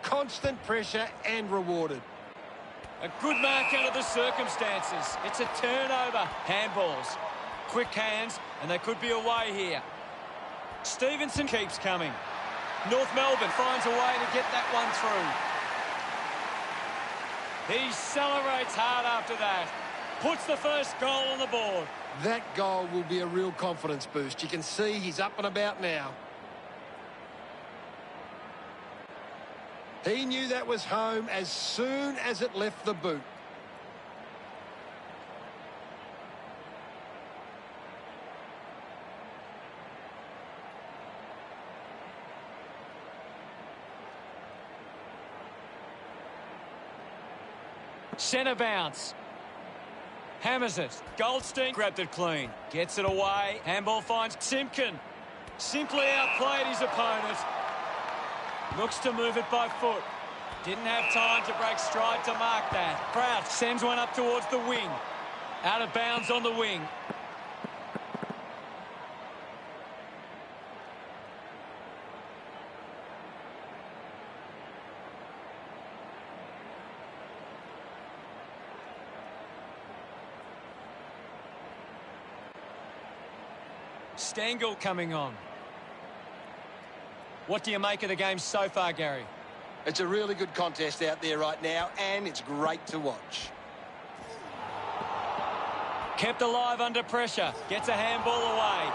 Constant pressure and rewarded. A good mark under the circumstances. It's a turnover. Handballs. Quick hands, and they could be away here. Stevenson keeps coming. North Melbourne finds a way to get that one through. He celebrates hard after that. Puts the first goal on the board. That goal will be a real confidence boost. You can see he's up and about now. He knew that was home as soon as it left the boot. Centre bounce. Hammers it. Goldstein grabbed it clean. Gets it away. Handball finds Simpkin. Simply outplayed his opponent. Looks to move it by foot. Didn't have time to break stride to mark that. Prout sends one up towards the wing. Out of bounds on the wing. Stengel coming on. What do you make of the game so far, Gary? It's a really good contest out there right now, and it's great to watch. Kept alive under pressure. Gets a handball away.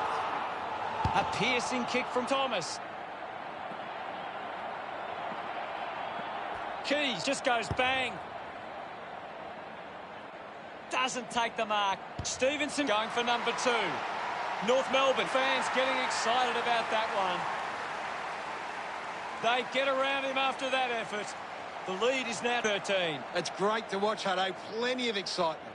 A piercing kick from Thomas. Keys just goes bang. Doesn't take the mark. Stevenson going for number 2. North Melbourne fans getting excited about that one. They get around him after that effort. The lead is now 13. It's great to watch, Hutto. Plenty of excitement.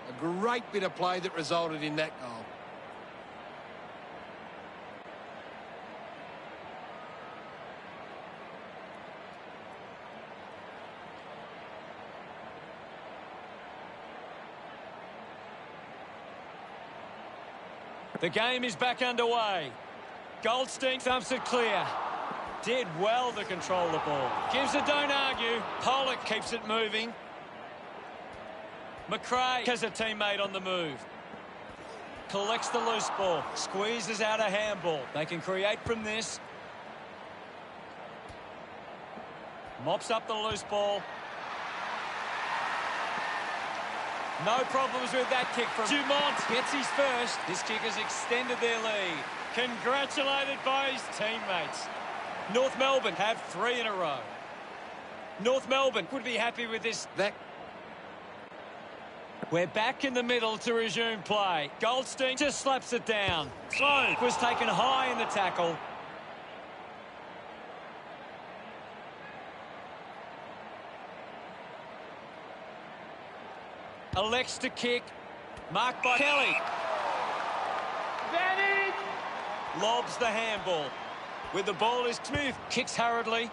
A great bit of play that resulted in that goal. The game is back underway. Goldstein thumps it clear. Did well to control the ball. Gives a don't argue. Pollock keeps it moving. McRae has a teammate on the move. Collects the loose ball. Squeezes out a handball. They can create from this. Mops up the loose ball. No problems with that kick from Dumont. Gets his first. This kick has extended their lead. Congratulated by his teammates. North Melbourne have 3 in a row. North Melbourne would be happy with this. We're back in the middle to resume play. Goldstein just slaps it down. Sloan was taken high in the tackle. Elects to kick. Marked by Kelly. Advantage! Lobs the handball. With the ball is Smith. Kicks hurriedly.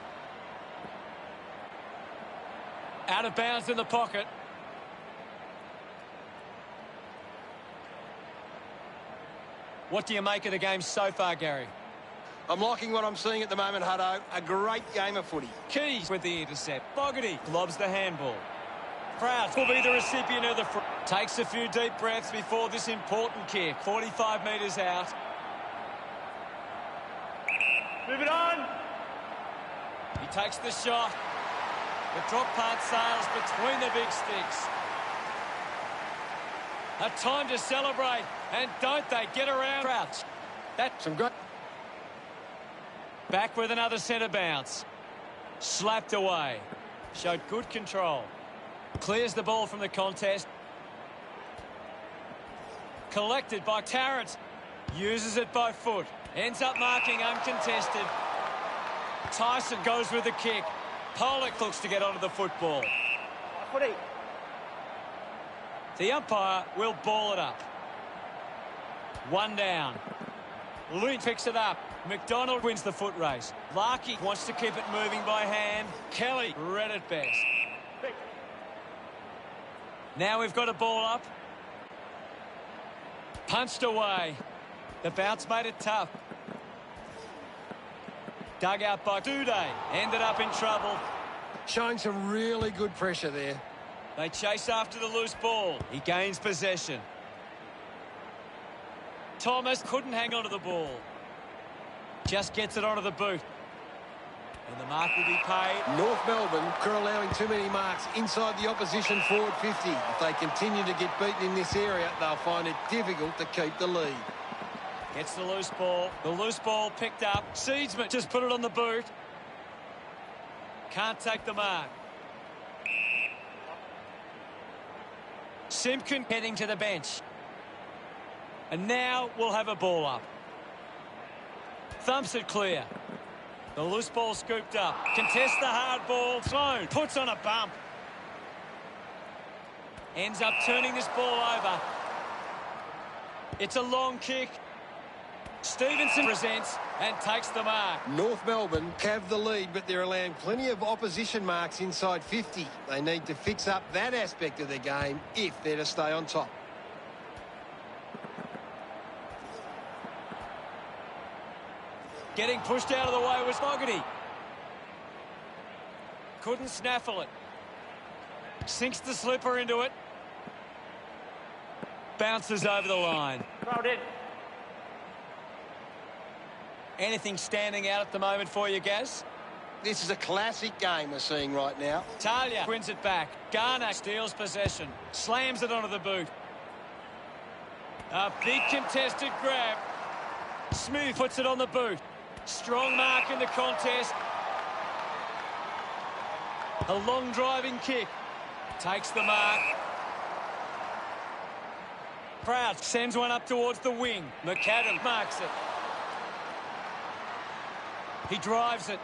Out of bounds in the pocket. What do you make of the game so far, Gary? I'm liking what I'm seeing at the moment, Hutto. A great game of footy. Keys with the intercept. Fogarty lobs the handball. Proud will be the recipient of the free. Takes a few deep breaths before this important kick. 45 metres out. Move it on! He takes the shot. The drop punt sails between the big sticks. A time to celebrate. And don't they get around Crouch. That's Some great... back with another centre bounce. Slapped away. Showed good control. Clears the ball from the contest. Collected by Tarrant. Uses it by foot. Ends up marking uncontested. Tyson goes with the kick. Pollock looks to get onto the football. Footy. The umpire will ball it up. One down. Lynch picks it up. McDonald wins the foot race. Larkey wants to keep it moving by hand. Kelly read it best. Now we've got a ball up. Punched away. The bounce made it tough. Dug out by Duday. Ended up in trouble. Showing some really good pressure there. They chase after the loose ball. He gains possession. Thomas couldn't hang on to the ball. Just gets it onto the boot. And the mark will be paid. North Melbourne are allowing too many marks inside the opposition forward 50. If they continue to get beaten in this area, they'll find it difficult to keep the lead. Gets the loose ball. The loose ball picked up. Seedsman just put it on the boot. Can't take the mark. Simpkin heading to the bench. And now we'll have a ball up. Thumps it clear. The loose ball scooped up. Contests the hard ball. Thrown. Puts on a bump. Ends up turning this ball over. It's a long kick. Stevenson presents and takes the mark. North Melbourne have the lead, but they're allowing plenty of opposition marks inside 50. They need to fix up that aspect of their game if they're to stay on top. Getting pushed out of the way was Fogarty. Couldn't snaffle it. Sinks the slipper into it. Bounces over the line. Crowd in. Anything standing out at the moment for you, Gaz? This is a classic game we're seeing right now. Talia wins it back. Garner steals possession. Slams it onto the boot. A big contested grab. Smooth puts it on the boot. Strong mark in the contest. A long driving kick. Takes the mark. Proud sends one up towards the wing. McAdam marks it. He drives it.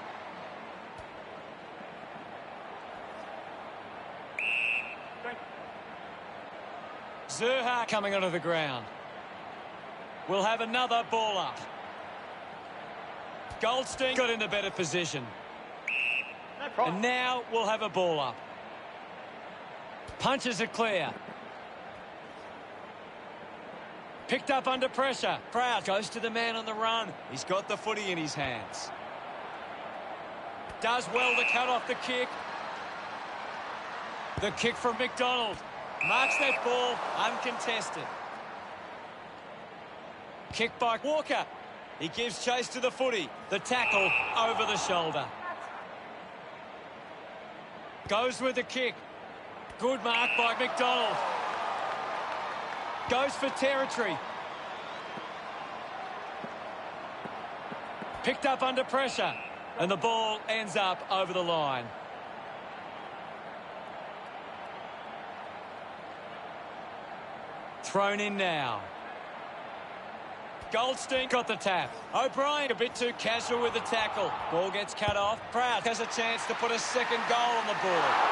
Zerha coming onto the ground. We'll have another ball up. Goldstein got into better position. No problem. And now we'll have a ball up. Punches it clear. Picked up under pressure. Proud goes to the man on the run. He's got the footy in his hands. Does well to cut off the kick. The kick from McDonald. Marks that ball uncontested. Kick by Walker. He gives chase to the footy. The tackle over the shoulder. Goes with the kick. Good mark by McDonald. Goes for territory. Picked up under pressure. And the ball ends up over the line. Thrown in now. Goldstein got the tap. O'Brien a bit too casual with the tackle. Ball gets cut off. Proud has a chance to put a second goal on the board.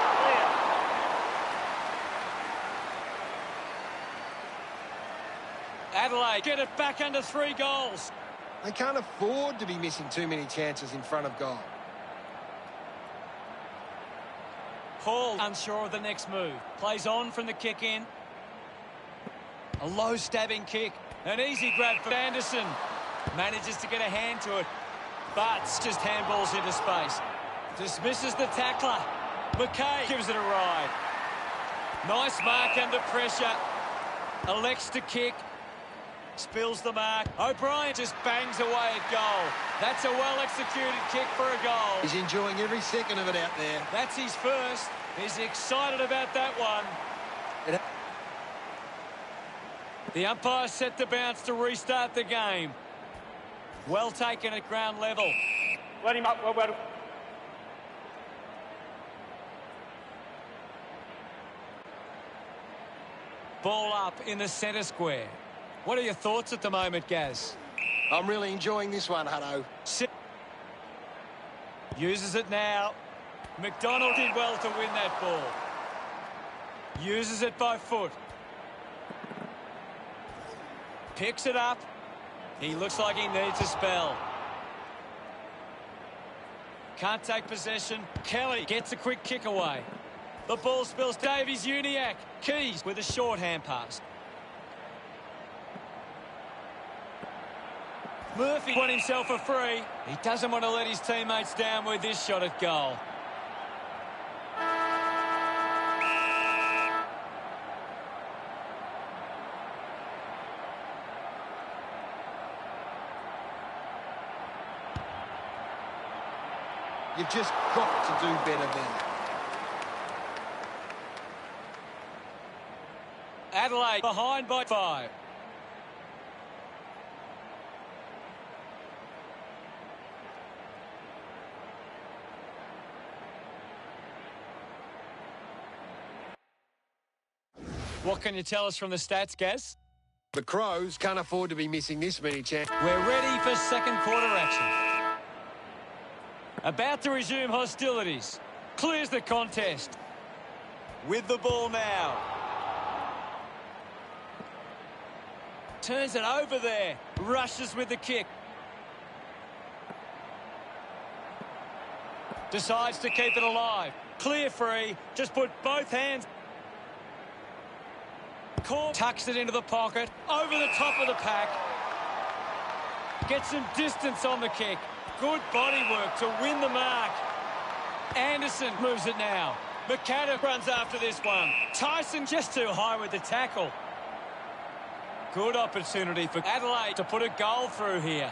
Adelaide get it back under 3 goals. They can't afford to be missing too many chances in front of goal. Hall unsure of the next move. Plays on from the kick in. A low stabbing kick. An easy grab for Anderson. Manages to get a hand to it. But just handballs into space. Dismisses the tackler. McKay gives it a ride. Nice mark under pressure. Elects to kick. Spills the mark. O'Brien just bangs away at goal. That's a well-executed kick for a goal. He's enjoying every second of it out there. That's his first. He's excited about that one. The umpire set the bounce to restart the game. Well taken at ground level. Let him up, well. Ball up in the centre square. What are your thoughts at the moment, Gaz? I'm really enjoying this one, Hutto. Uses it now. McDonald did well to win that ball. Uses it by foot. Picks it up. He looks like he needs a spell. Can't take possession. Kelly gets a quick kick away. The ball spills. Davies Uniacke. Keys with a short hand pass. Murphy won himself a free. He doesn't want to let his teammates down with this shot at goal. You've just got to do better than that. Adelaide behind by 5. What can you tell us from the stats, Gaz? The Crows can't afford to be missing this many chances. We're ready for second quarter action. About to resume hostilities. Clears the contest. With the ball now. Turns it over there. Rushes with the kick. Decides to keep it alive. Clear free. Just put both hands. Tucks it into the pocket. Over the top of the pack. Gets some distance on the kick. Good body work to win the mark. Anderson moves it now. McAdam runs after this one. Tyson just too high with the tackle. Good opportunity for Adelaide to put a goal through here.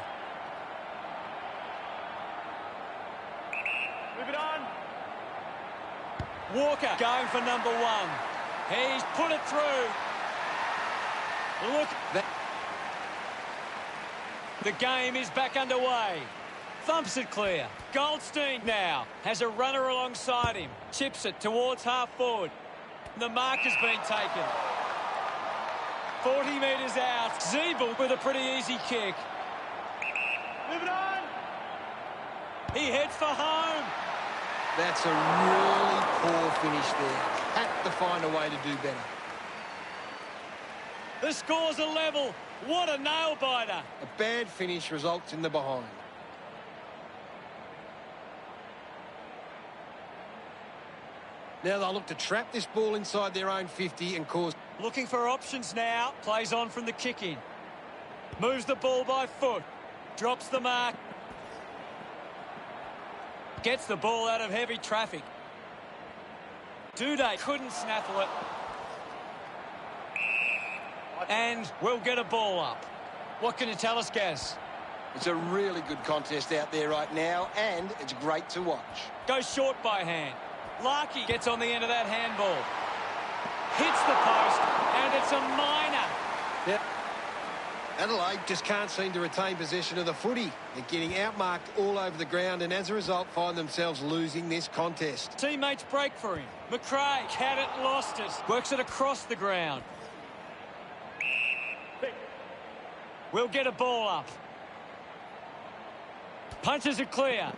Move it on. Walker going for number 1. He's put it through. Look. The game is back underway. Thumps it clear. Goldstein now has a runner alongside him. Chips it towards half forward. The mark has been taken. 40 metres out. Zeeble with a pretty easy kick. Move it on. He heads for home. That's a really poor finish there. Had to find a way to do better. The score's a level. What a nail-biter. A bad finish results in the behind. Now they'll look to trap this ball inside their own 50 and cause... Looking for options now. Plays on from the kick-in. Moves the ball by foot. Drops the mark. Gets the ball out of heavy traffic. Duday couldn't snaffle it. And we'll get a ball up. What can you tell us, Gaz? It's a really good contest out there right now, and it's great to watch. Goes short by hand. Larkey gets on the end of that handball. Hits the post, and it's a minor. Yep. Adelaide just can't seem to retain possession of the footy. They're getting outmarked all over the ground, and as a result find themselves losing this contest. Teammates break for him. McRae had it, lost it. Works it across the ground. We'll get a ball up. Punches it clear.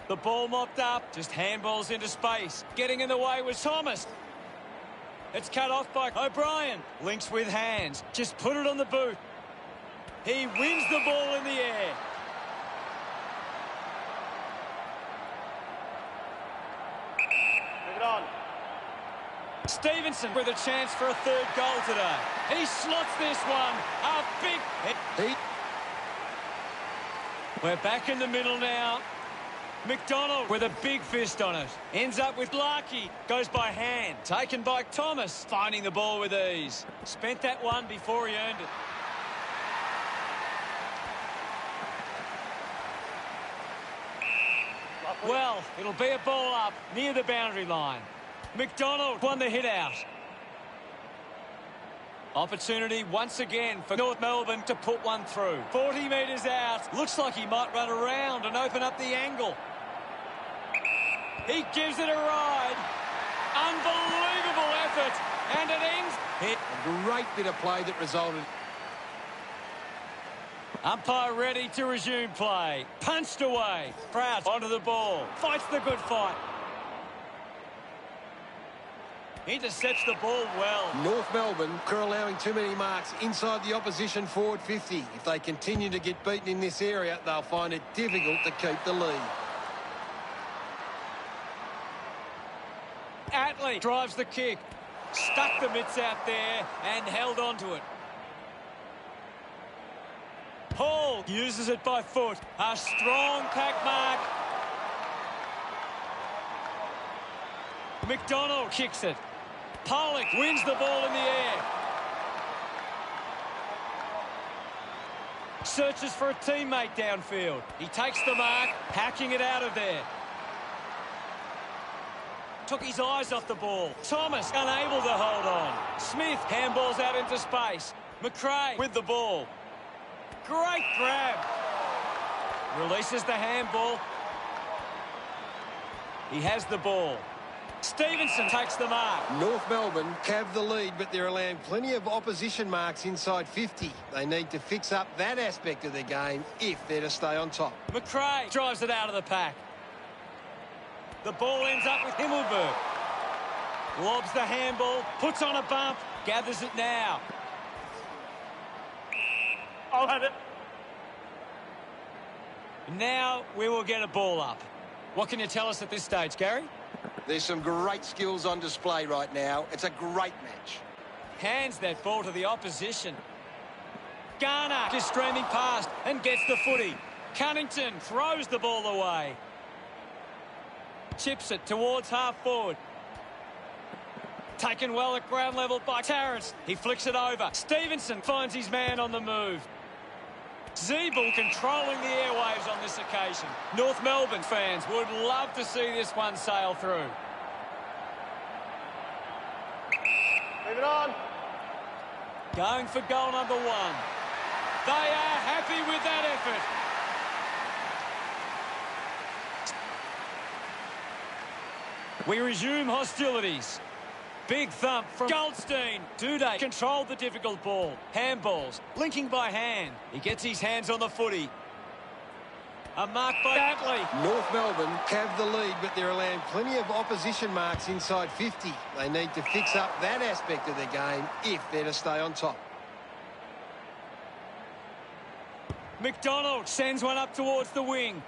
The ball mopped up. Just handballs into space. Getting in the way was Thomas. It's cut off by O'Brien. Links with hands. Just put it on the boot. He wins the ball in the air. Move it on. Stevenson with a chance for a third goal today. He slots this one. A big hit. We're back in the middle now. McDonald with a big fist on it. Ends up with Larkey. Goes by hand. Taken by Thomas. Finding the ball with ease. Spent that one before he earned it. Well, it'll be a ball up near the boundary line. McDonald won the hit out. Opportunity once again for North Melbourne to put one through. 40 metres out. Looks like he might run around and open up the angle. He gives it a ride. Unbelievable effort. And it ends. Hit. A great bit of play that resulted. Umpire ready to resume play. Punched away. Proud onto the ball. Fights the good fight. Intercepts the ball well. North Melbourne are allowing too many marks inside the opposition forward 50. If they continue to get beaten in this area, they'll find it difficult to keep the lead. Atley drives the kick. Stuck the mitts out there and held on to it. Hall uses it by foot. A strong pack mark. McDonald kicks it. Pollock wins the ball in the air. Searches for a teammate downfield. He takes the mark, hacking it out of there. Took his eyes off the ball. Thomas unable to hold on. Smith handballs out into space. McRae with the ball. Great grab. Releases the handball. He has the ball. Stevenson takes the mark. North Melbourne have the lead, but they're allowing plenty of opposition marks inside 50. They need to fix up that aspect of their game if they're to stay on top. McRae drives it out of the pack. The ball ends up with Himmelberg. Lobs the handball, puts on a bump, gathers it now. I'll have it. Now we will get a ball up. What can you tell us at this stage, Gary? There's some great skills on display right now. It's a great match. Hands that ball to the opposition. Garner is streaming past and gets the footy. Cunnington throws the ball away. Chips it towards half forward. Taken well at ground level by Terrence. He flicks it over. Stevenson finds his man on the move. Zeeble controlling the airwaves on this occasion. North Melbourne fans would love to see this one sail through. Move it on. Going for goal number one. They are happy with that effort. We resume hostilities. Big thump from Goldstein. Duday controlled the difficult ball. Handballs, linking by hand. He gets his hands on the footy. A mark by Atley. North Melbourne have the lead, but they're allowing plenty of opposition marks inside 50. They need to fix up that aspect of their game if they're to stay on top. McDonald sends one up towards the wing.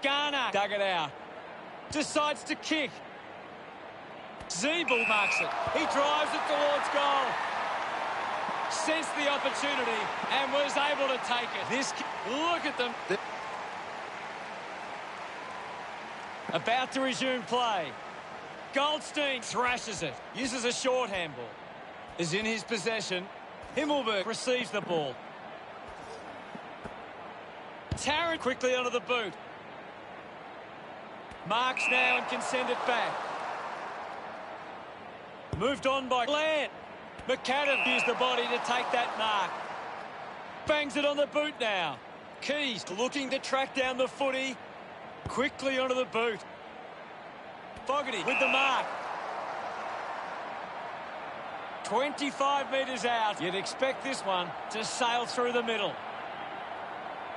Garner dug it out. Decides to kick. Zeeble marks it. He drives it towards goal. Sensed the opportunity and was able to take it. Look at them. About to resume play. Goldstein thrashes it. Uses a short handball. Is in his possession. Himmelberg receives the ball. Tarrant quickly onto the boot. Marks now and can send it back. Moved on by Laird. McAdam used the body to take that mark. Bangs it on the boot now. Keys looking to track down the footy. Quickly onto the boot. Fogarty with the mark. 25 metres out. You'd expect this one to sail through the middle.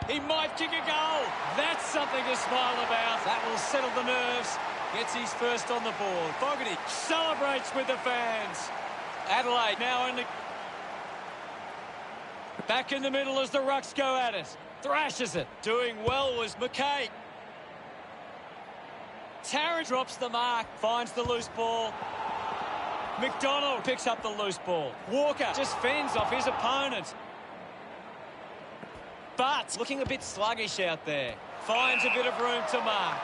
He might kick a goal. That's something to smile about. That will settle the nerves. Gets his first on the board. Fogarty celebrates with the fans. Adelaide now only... Back in the middle as the Rucks go at it. Thrashes it. Doing well was McKay. Tarrant drops the mark. Finds the loose ball. McDonald picks up the loose ball. Walker just fends off his opponent. But looking a bit sluggish out there. Finds a bit of room to mark.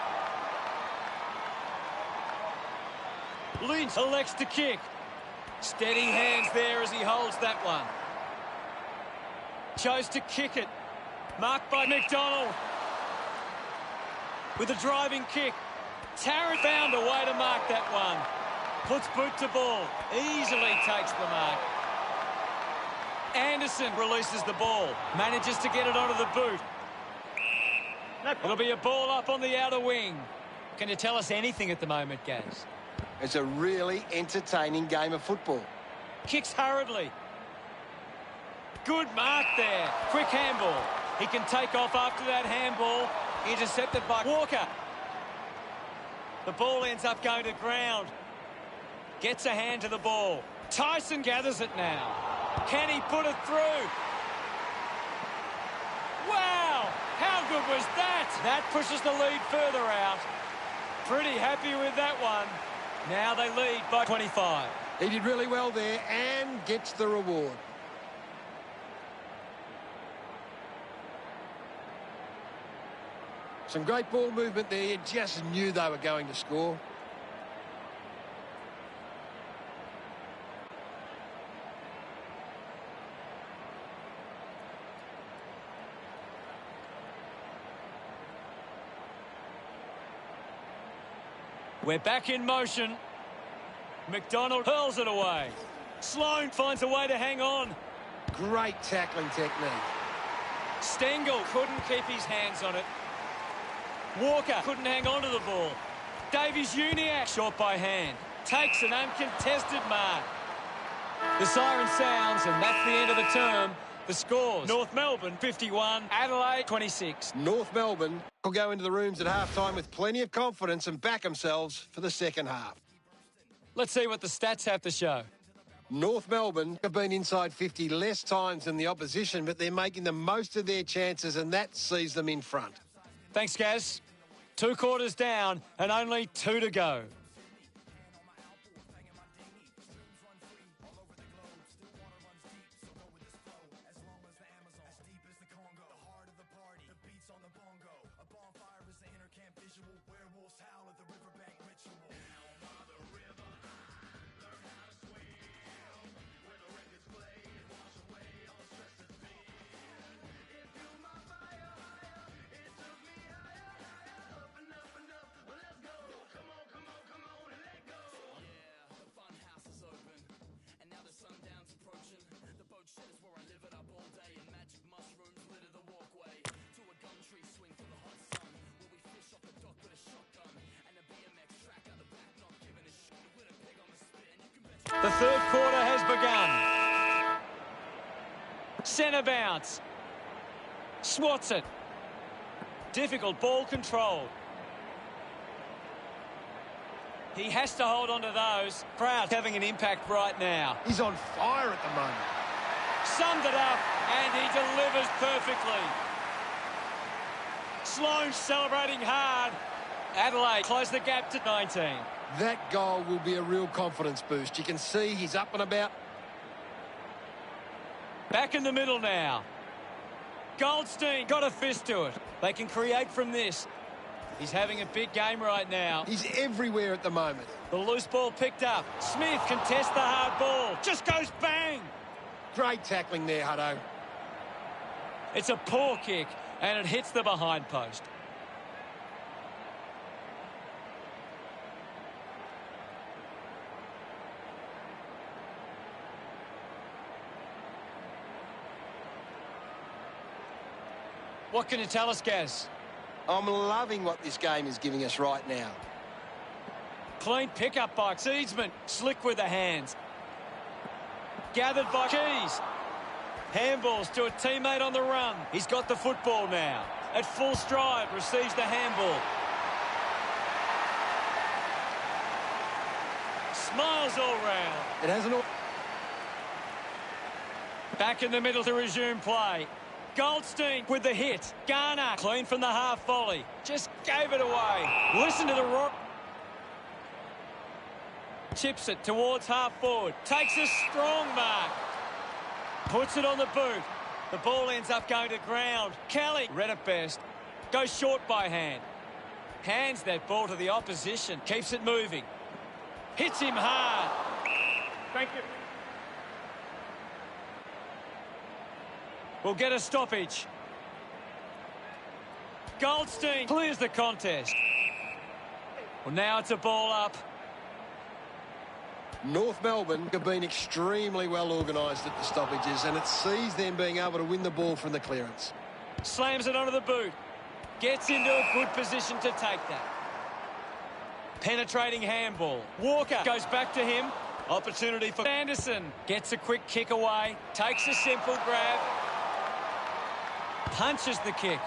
Lynch elects to kick. Steady hands there as he holds that one. Chose to kick it. Marked by McDonald. With a driving kick. Tarrant found a way to mark that one. Puts boot to ball. Easily takes the mark. Anderson releases the ball. Manages to get it onto the boot. It'll be a ball up on the outer wing. Can you tell us anything at the moment, Gaz? It's a really entertaining game of football. Kicks hurriedly. Good mark there. Quick handball. He can take off after that handball. Intercepted by Walker. The ball ends up going to ground. Gets a hand to the ball. Tyson gathers it now. Can he put it through? Wow! How good was that? That pushes the lead further out. Pretty happy with that one. Now they lead by 25. He did really well there and gets the reward. Some great ball movement there. You just knew they were going to score. We're back in motion. McDonald hurls it away. Sloan finds a way to hang on. Great tackling technique. Stengel couldn't keep his hands on it. Walker couldn't hang on to the ball. Davies-Uniacke short by hand. Takes an uncontested mark. The siren sounds and that's the end of the term. The scores: North Melbourne 51, Adelaide 26. North Melbourne will go into the rooms at half-time with plenty of confidence and back themselves for the second half. Let's see what the stats have to show. North Melbourne have been inside 50 less times than the opposition, but they're making the most of their chances and that sees them in front. Thanks, Gaz. 2 quarters down and only 2 to go. The third quarter has begun. Centre bounce. Swats it. Difficult ball control. He has to hold on to those. Crowd having an impact right now. He's on fire at the moment. Summed it up and he delivers perfectly. Sloan celebrating hard. Adelaide close the gap to 19. That goal will be a real confidence boost. You can see he's up and about. Back in the middle now. Goldstein got a fist to it. They can create from this. He's having a big game right now. He's everywhere at the moment. The loose ball picked up. Smith contests the hard ball. Just goes bang. Great tackling there, Hutto. It's a poor kick and it hits the behind post. What can you tell us, Gaz? I'm loving what this game is giving us right now. Clean pickup by Seedsman. Slick with the hands. Gathered by Keys. Handballs to a teammate on the run. He's got the football now. At full stride, receives the handball. Smiles all round. It hasn't all... Back in the middle to resume play. Goldstein with the hit. Garner clean from the half volley. Just gave it away. Listen to the rock. Chips it towards half forward. Takes a strong mark. Puts it on the boot. The ball ends up going to ground. Kelly read it best. Goes short by hand. Hands that ball to the opposition. Keeps it moving. Hits him hard. Thank you. Will get a stoppage. Goldstein clears the contest. Well, now it's a ball up. North Melbourne have been extremely well organised at the stoppages, and it sees them being able to win the ball from the clearance. Slams it onto the boot. Gets into a good position to take that. Penetrating handball. Walker goes back to him. Opportunity for Anderson. Gets a quick kick away. Takes a simple grab. Punches the kick.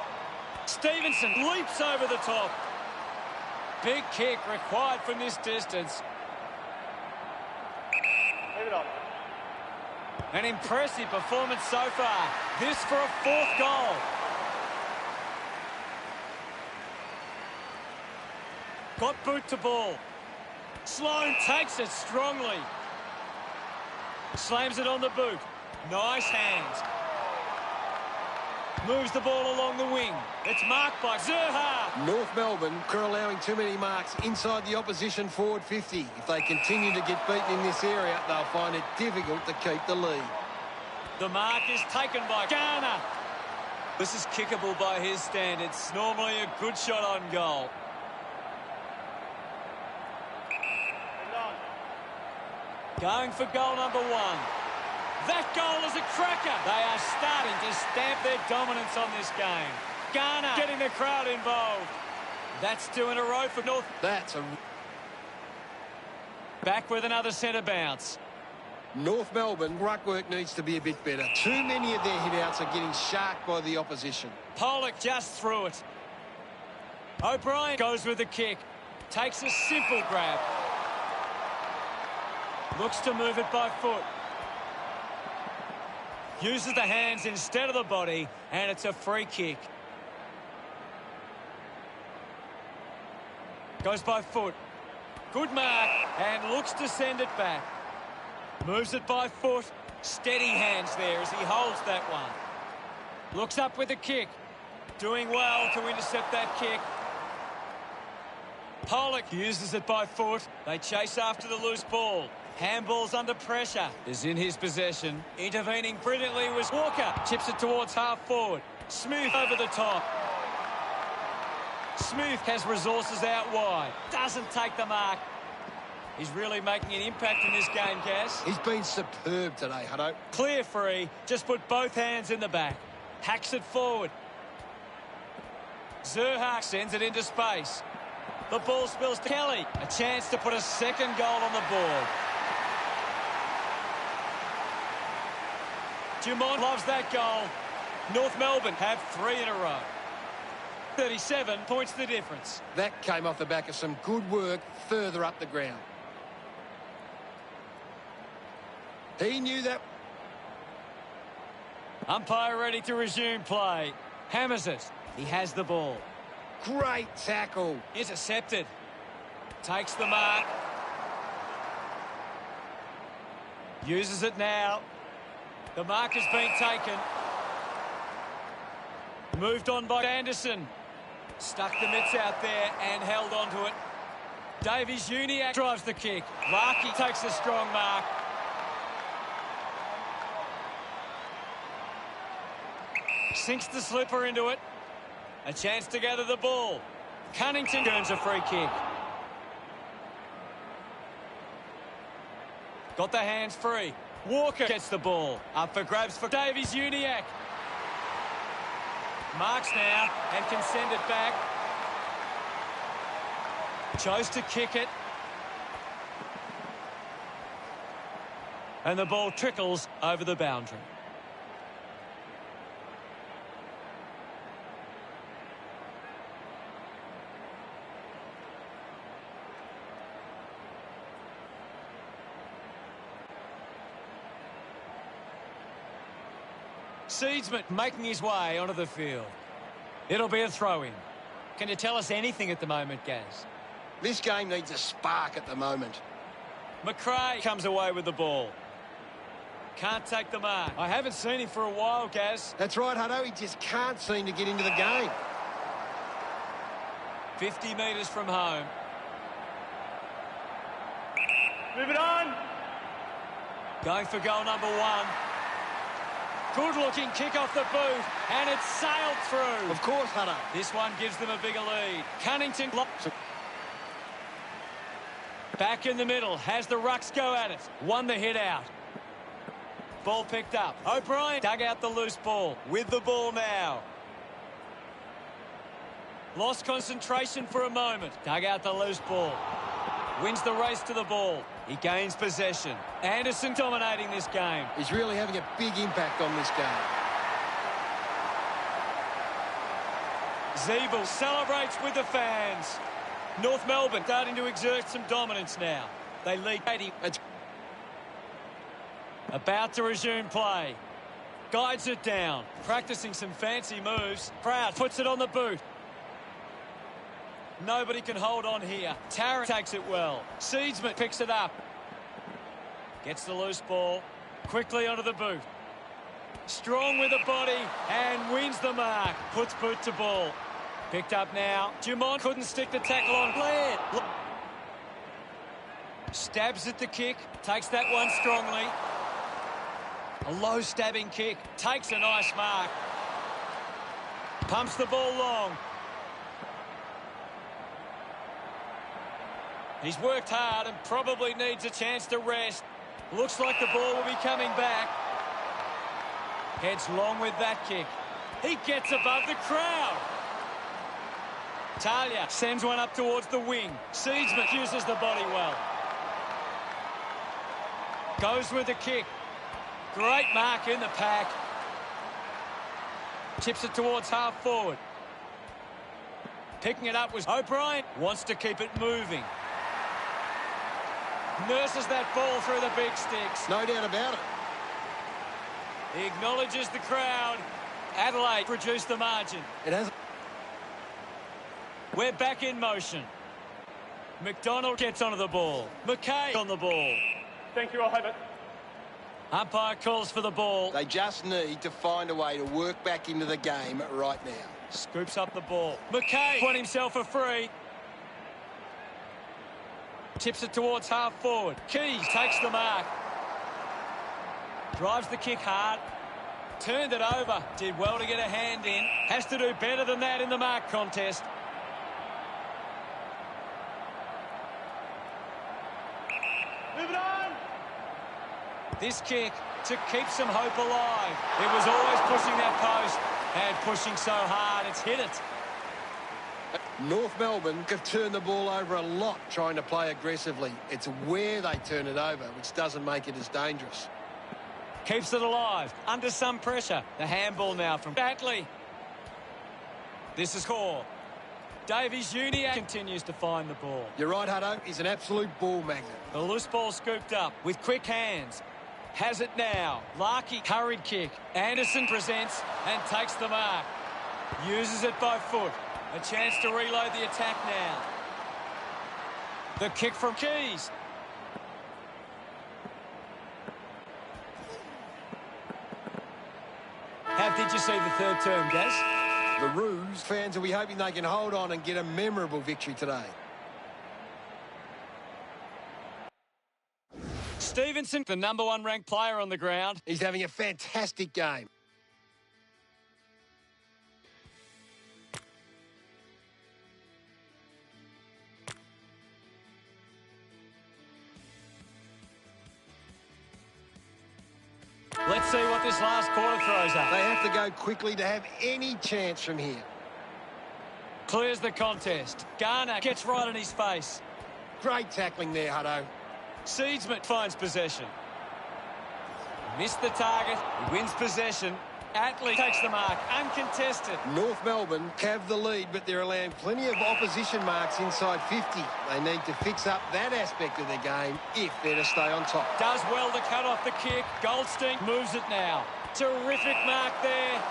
Stevenson leaps over the top. Big kick required from this distance. Leave it on. An impressive performance so far. This for a fourth goal. Got boot to ball. Sloan takes it strongly. Slams it on the boot. Nice hands. Moves the ball along the wing. It's marked by Zerha. North Melbourne are allowing too many marks inside the opposition forward 50. If they continue to get beaten in this area, they'll find it difficult to keep the lead. The mark is taken by Garner. This is kickable by his standards. Normally a good shot on goal. Leave it on. Going for goal number one. That goal is a cracker. They are starting to stamp their dominance on this game. Garner getting the crowd involved. That's two in a row for North. That's a... Back with another centre bounce. North Melbourne, ruck work needs to be a bit better. Too many of their hit-outs are getting sharked by the opposition. Pollock just threw it. O'Brien goes with the kick. Takes a simple grab. Looks to move it by foot. Uses the hands instead of the body, and it's a free kick. Goes by foot. Good mark, and looks to send it back. Moves it by foot. Steady hands there as he holds that one. Looks up with the kick. Doing well to intercept that kick. Pollock uses it by foot. They chase after the loose ball. Handball's under pressure. Is in his possession. Intervening brilliantly was Walker. Chips it towards half forward. Smooth over the top. Smooth has resources out wide. Doesn't take the mark. He's really making an impact in this game, Cass. He's been superb today, Hutto. Clear free. Just put both hands in the back. Hacks it forward. Zerha sends it into space. The ball spills to Kelly. A chance to put a second goal on the board. Dumont loves that goal. North Melbourne have three in a row. 37 points the difference. That came off the back of some good work further up the ground. He knew that. Umpire ready to resume play. Hammers it. He has the ball. Great tackle. Intercepted. Takes the mark. Uses it now. The mark has been taken. Moved on by Anderson. Stuck the mitts out there and held onto it. Davies Uniacke drives the kick. Larkey takes a strong mark. Sinks the slipper into it. A chance to gather the ball. Cunnington earns a free kick. Got the hands free. Walker gets the ball. Up for grabs for Davies Uniacke. Marks now and can send it back. Chose to kick it. And the ball trickles over the boundary. Seedsman making his way onto the field. It'll be a throw-in. Can you tell us anything at the moment, Gaz? This game needs a spark at the moment. McRae comes away with the ball. Can't take the mark. I haven't seen him for a while, Gaz. That's right, Hutto. He just can't seem to get into the game. 50 metres from home. Move it on. Going for goal number 1. Good-looking kick off the boot, and it's sailed through. Of course, Hutto. This one gives them a bigger lead. Cunnington back in the middle, has the rucks go at it. Won the hit out. Ball picked up. O'Brien dug out the loose ball. With the ball now. Lost concentration for a moment. Dug out the loose ball. Wins the race to the ball. He gains possession. Anderson dominating this game. He's really having a big impact on this game. Zeeble celebrates with the fans. North Melbourne starting to exert some dominance now. They lead 80. About to resume play. Guides it down. Practicing some fancy moves. Proud puts it on the boot. Nobody can hold on here. Tarrant takes it well. Seedsman picks it up. Gets the loose ball. Quickly onto the boot. Strong with the body and wins the mark. Puts boot to ball. Picked up now. Dumont couldn't stick the tackle on. Blair stabs at the kick. Takes that one strongly. A low stabbing kick. Takes a nice mark. Pumps the ball long. He's worked hard and probably needs a chance to rest. Looks like the ball will be coming back. Heads long with that kick. He gets above the crowd. Talia sends one up towards the wing. Seedsman uses the body well. Goes with the kick. Great mark in the pack. Tips it towards half forward. Picking it up was O'Brien. Wants to keep it moving. Nurses that ball through the big sticks. No doubt about it. He acknowledges the crowd. Adelaide reduced the margin. It has. We're back in motion. McDonald gets onto the ball. McKay on the ball. Thank you, I'll have it. Umpire calls for the ball. They just need to find a way to work back into the game right now. Scoops up the ball. McKay won himself a free. Tips it towards half forward. Keys takes the mark. Drives the kick hard. Turned it over. Did well to get a hand in. Has to do better than that in the mark contest. Move it on. This kick to keep some hope alive. It was always pushing that post and pushing so hard it's hit it. North Melbourne have turned the ball over a lot trying to play aggressively. It's where they turn it over, which doesn't make it as dangerous. Keeps it alive. Under some pressure. The handball now from Batley. This is Core. Davies Junior continues to find the ball. You're right, Hutto. He's an absolute ball magnet. The loose ball scooped up with quick hands. Has it now. Larkey, hurried kick. Anderson presents and takes the mark. Uses it by foot. A chance to reload the attack now. The kick from Keys. How did you see the third term, Gaz? The Roos fans will be hoping they can hold on and get a memorable victory today. Stevenson, the #1 ranked player on the ground. He's having a fantastic game. Let's see what this last quarter throws up. They have to go quickly to have any chance from here. Clears the contest. Garner gets right in his face. Great tackling there, Hutto. Seedsman finds possession. Missed the target. He wins possession. Atley takes the mark. Uncontested. North Melbourne have the lead, but they're allowing plenty of opposition marks inside 50. They need to fix up that aspect of their game if they're to stay on top. Does well to cut off the kick. Goldstein moves it now. Terrific mark there.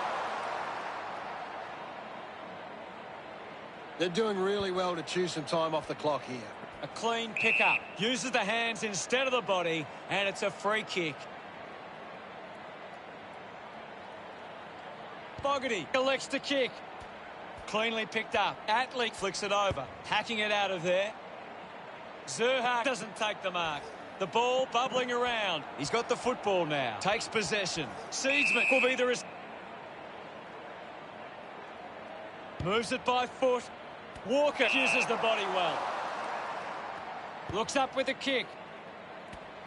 They're doing really well to chew some time off the clock here. A clean pickup. Uses the hands instead of the body, and it's a free kick. Fogarty collects the kick. Cleanly picked up. Atley flicks it over. Hacking it out of there. Zerha doesn't take the mark. The ball bubbling around. He's got the football now. Takes possession. Seedsman will be the risk. Moves it by foot. Walker uses the body well. Looks up with a kick.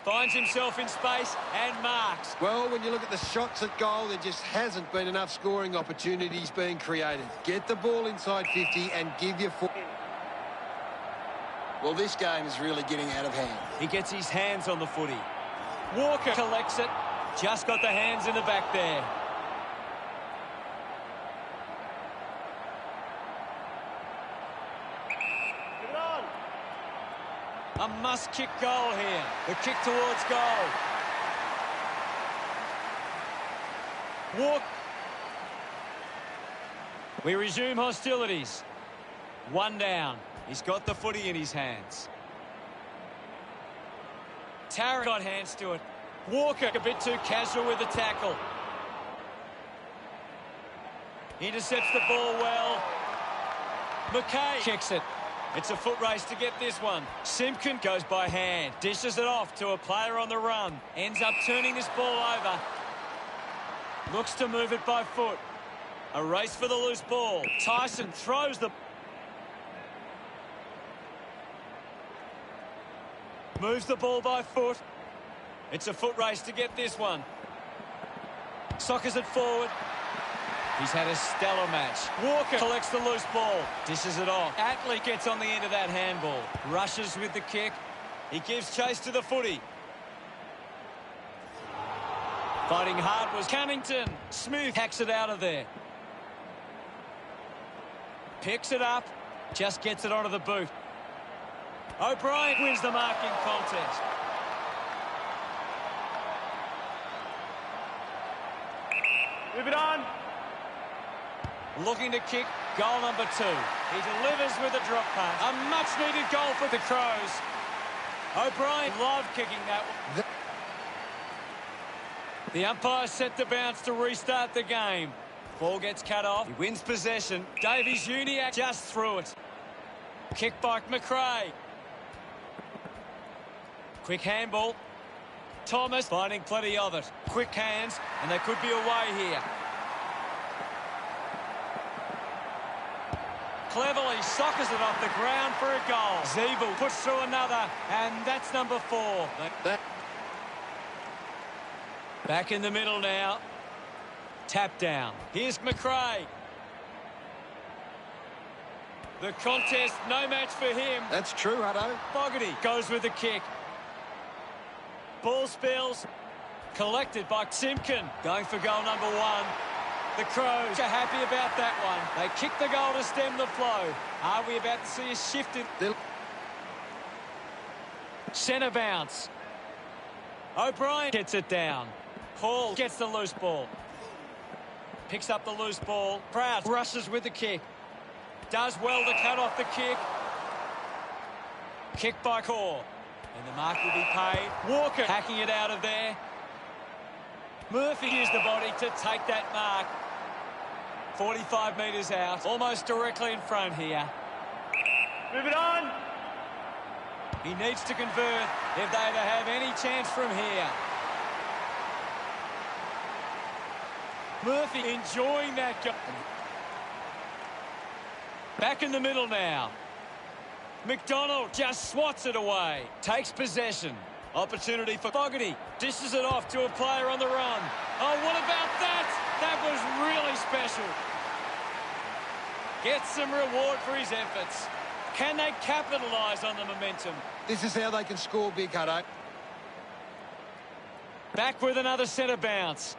Finds himself in space and marks. Well, when you look at the shots at goal, there just hasn't been enough scoring opportunities being created. Get the ball inside 50 and give your foot. Well, this game is really getting out of hand. He gets his hands on the footy. Walker collects it. Just got the hands in the back there. Move it on. A must-kick goal here. The kick towards goal. Walk. We resume hostilities. One down. He's got the footy in his hands. Tarrant got hands to it. Walker a bit too casual with the tackle. Intercepts the ball well. McKay kicks it. It's a foot race to get this one. Simpkin goes by hand. Dishes it off to a player on the run. Ends up turning this ball over. Looks to move it by foot. A race for the loose ball. Tyson throws the... Moves the ball by foot. It's a foot race to get this one. Soccers it forward. He's had a stellar match. Walker collects the loose ball. Dishes it off. Atley gets on the end of that handball. Rushes with the kick. He gives chase to the footy. Fighting hard was Cunnington. Smith hacks it out of there. Picks it up. Just gets it onto the boot. O'Brien wins the marking contest. Move it on. Looking to kick goal number 2. He delivers with a drop pass. A much-needed goal for the Crows. O'Brien loved kicking that one. The umpire set the bounce to restart the game. Ball gets cut off. He wins possession. Davies Uniacke just threw it. Kick by McRae. Quick handball. Thomas finding plenty of it. Quick hands, and they could be away here. Cleverly soccers it off the ground for a goal. Zeeble puts through another, and that's number 4. Back in the middle now. Tap down. Here's McRae. The contest, no match for him. That's true, Hutto. Fogarty goes with the kick. Ball spills. Collected by Simpkin. Going for goal number 1. The Crows are happy about that one. They kick the goal to stem the flow. Are we about to see a shift in... Centre bounce. O'Brien gets it down. Hall gets the loose ball. Picks up the loose ball. Proud rushes with the kick. Does well to cut off the kick. Kick by Core. And the mark will be paid. Walker hacking it out of there. Murphy used the body to take that mark. 45 metres out. Almost directly in front here. Move it on. He needs to convert if they to have any chance from here. Murphy enjoying that goal. Back in the middle now. McDonald just swats it away. Takes possession. Opportunity for Fogarty. Dishes it off to a player on the run. Oh, what about that? That was really special. Gets some reward for his efforts. Can they capitalise on the momentum? This is how they can score big, Hutto. Back with another centre bounce.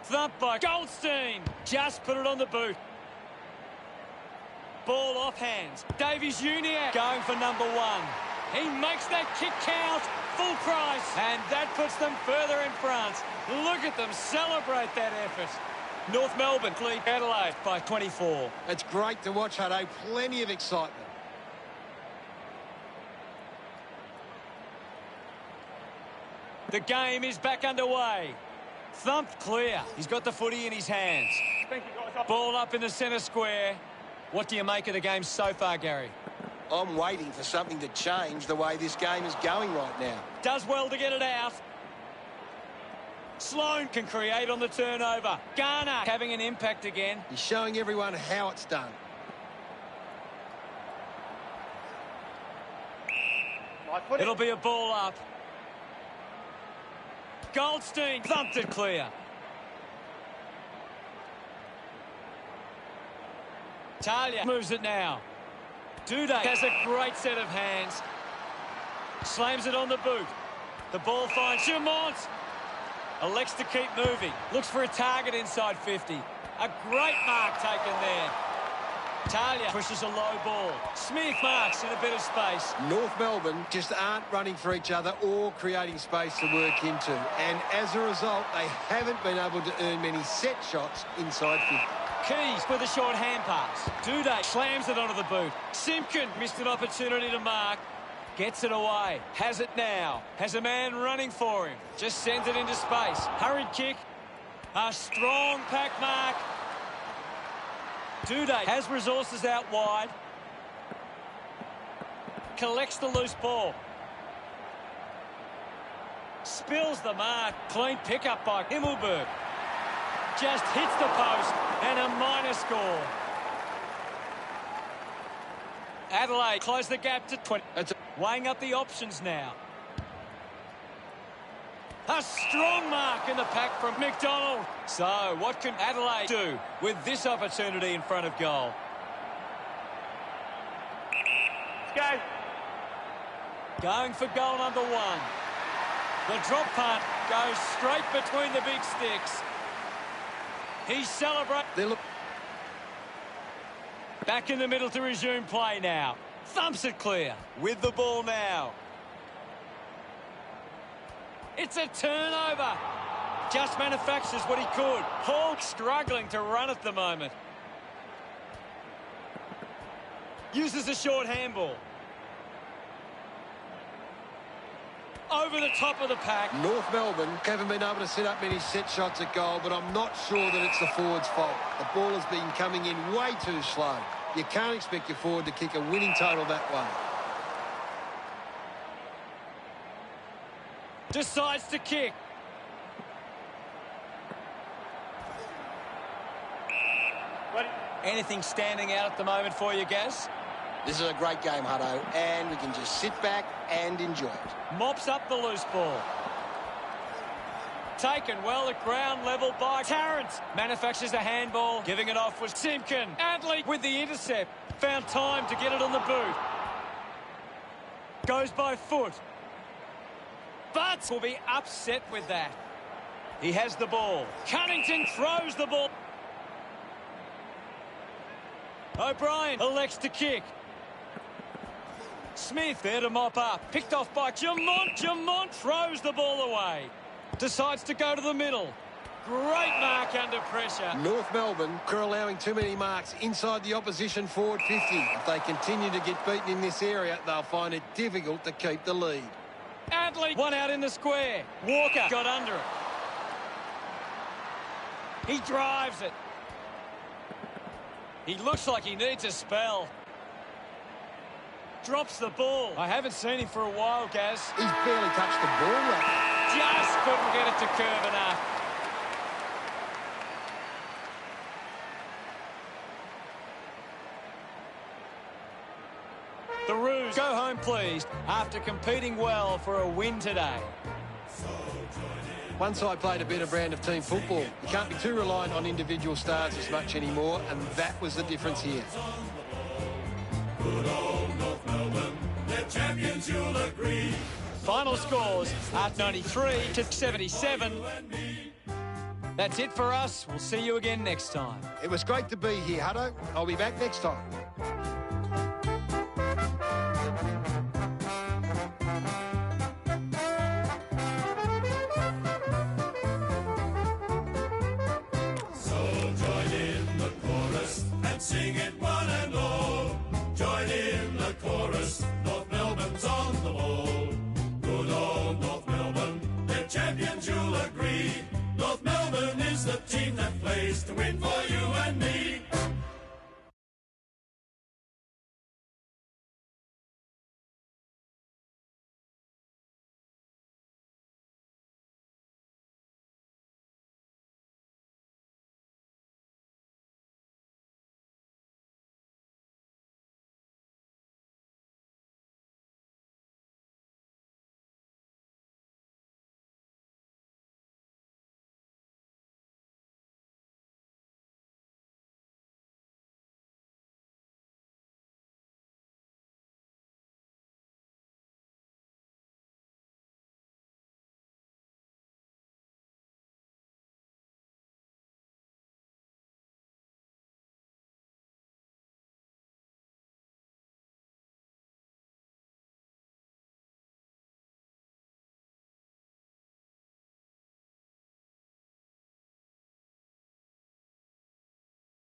Thumped by Goldstein. Just put it on the boot. Ball off hands. Davies Uniacke going for number 1. He makes that kick count. Full price. And that puts them further in front. Look at them celebrate that effort. North Melbourne lead Adelaide by 24. It's great to watch, Hutto. Plenty of excitement. The game is back underway. Thumped clear. He's got the footy in his hands. Thank you, guys. Ball up in the centre square. What do you make of the game so far, Gary? I'm waiting for something to change the way this game is going right now. Does well to get it out. Sloan can create on the turnover. Garner having an impact again. He's showing everyone how it's done. My footy. It'll be a ball up. Goldstein thumped it clear. Talia moves it now. Duday has a great set of hands. Slams it on the boot. The ball finds Jamont. Elects to keep moving. Looks for a target inside 50. A great mark taken there. Talia pushes a low ball. Smith marks in a bit of space. North Melbourne just aren't running for each other or creating space to work into. And as a result, they haven't been able to earn many set shots inside 50. Keys with a short hand pass. Duday slams it onto the boot. Simpkin missed an opportunity to mark. Gets it away. Has it now. Has a man running for him. Just sends it into space. Hurried kick. A strong pack mark. Duday has resources out wide. Collects the loose ball. Spills the mark. Clean pickup by Himmelberg. Just hits the post and a minor score. Adelaide close the gap to 20. Weighing up the options now. A strong mark in the pack from McDonald. So what can Adelaide do with this opportunity in front of goal? Let's go. Going for goal number one. The drop punt goes straight between the big sticks. He celebrates. Back in the middle to resume play now. Thumps it clear. With the ball now. It's a turnover. Just manufactures what he could. Hawk struggling to run at the moment. Uses a short handball. Over the top of the pack. North Melbourne haven't been able to set up many set shots at goal, but I'm not sure that it's the forward's fault. The ball has been coming in way too slow. You can't expect your forward to kick a winning total that way. Decides to kick. Ready. Anything standing out at the moment for you, Gaz? This is a great game, Hutto, and we can just sit back and enjoy it. Mops up the loose ball. Taken well at ground level by Tarrant. Manufactures a handball. Giving it off was Simpkin. Adley with the intercept. Found time to get it on the boot. Goes by foot. But will be upset with that. He has the ball. Cunnington throws the ball. O'Brien elects to kick. Smith there to mop up. Picked off by Jamont. Jamont throws the ball away. Decides to go to the middle. Great mark under pressure. North Melbourne are allowing too many marks inside the opposition forward 50. If they continue to get beaten in this area, they'll find it difficult to keep the lead. Adley, one out in the square. Walker got under it. He drives it. He looks like he needs a spell. Drops the ball. I haven't seen him for a while, Gaz. He's barely touched the ball right. Just couldn't get it to curve enough. The Roos go home pleased after competing well for a win today. One side played a better brand of team football. You can't be too reliant on individual stars as much anymore, and that was the difference here. Good old North Melbourne, they're champions, you'll agree. Final scores at 93 to 77. That's it for us. We'll see you again next time. It was great to be here, Hutto. I'll be back next time. the chorus.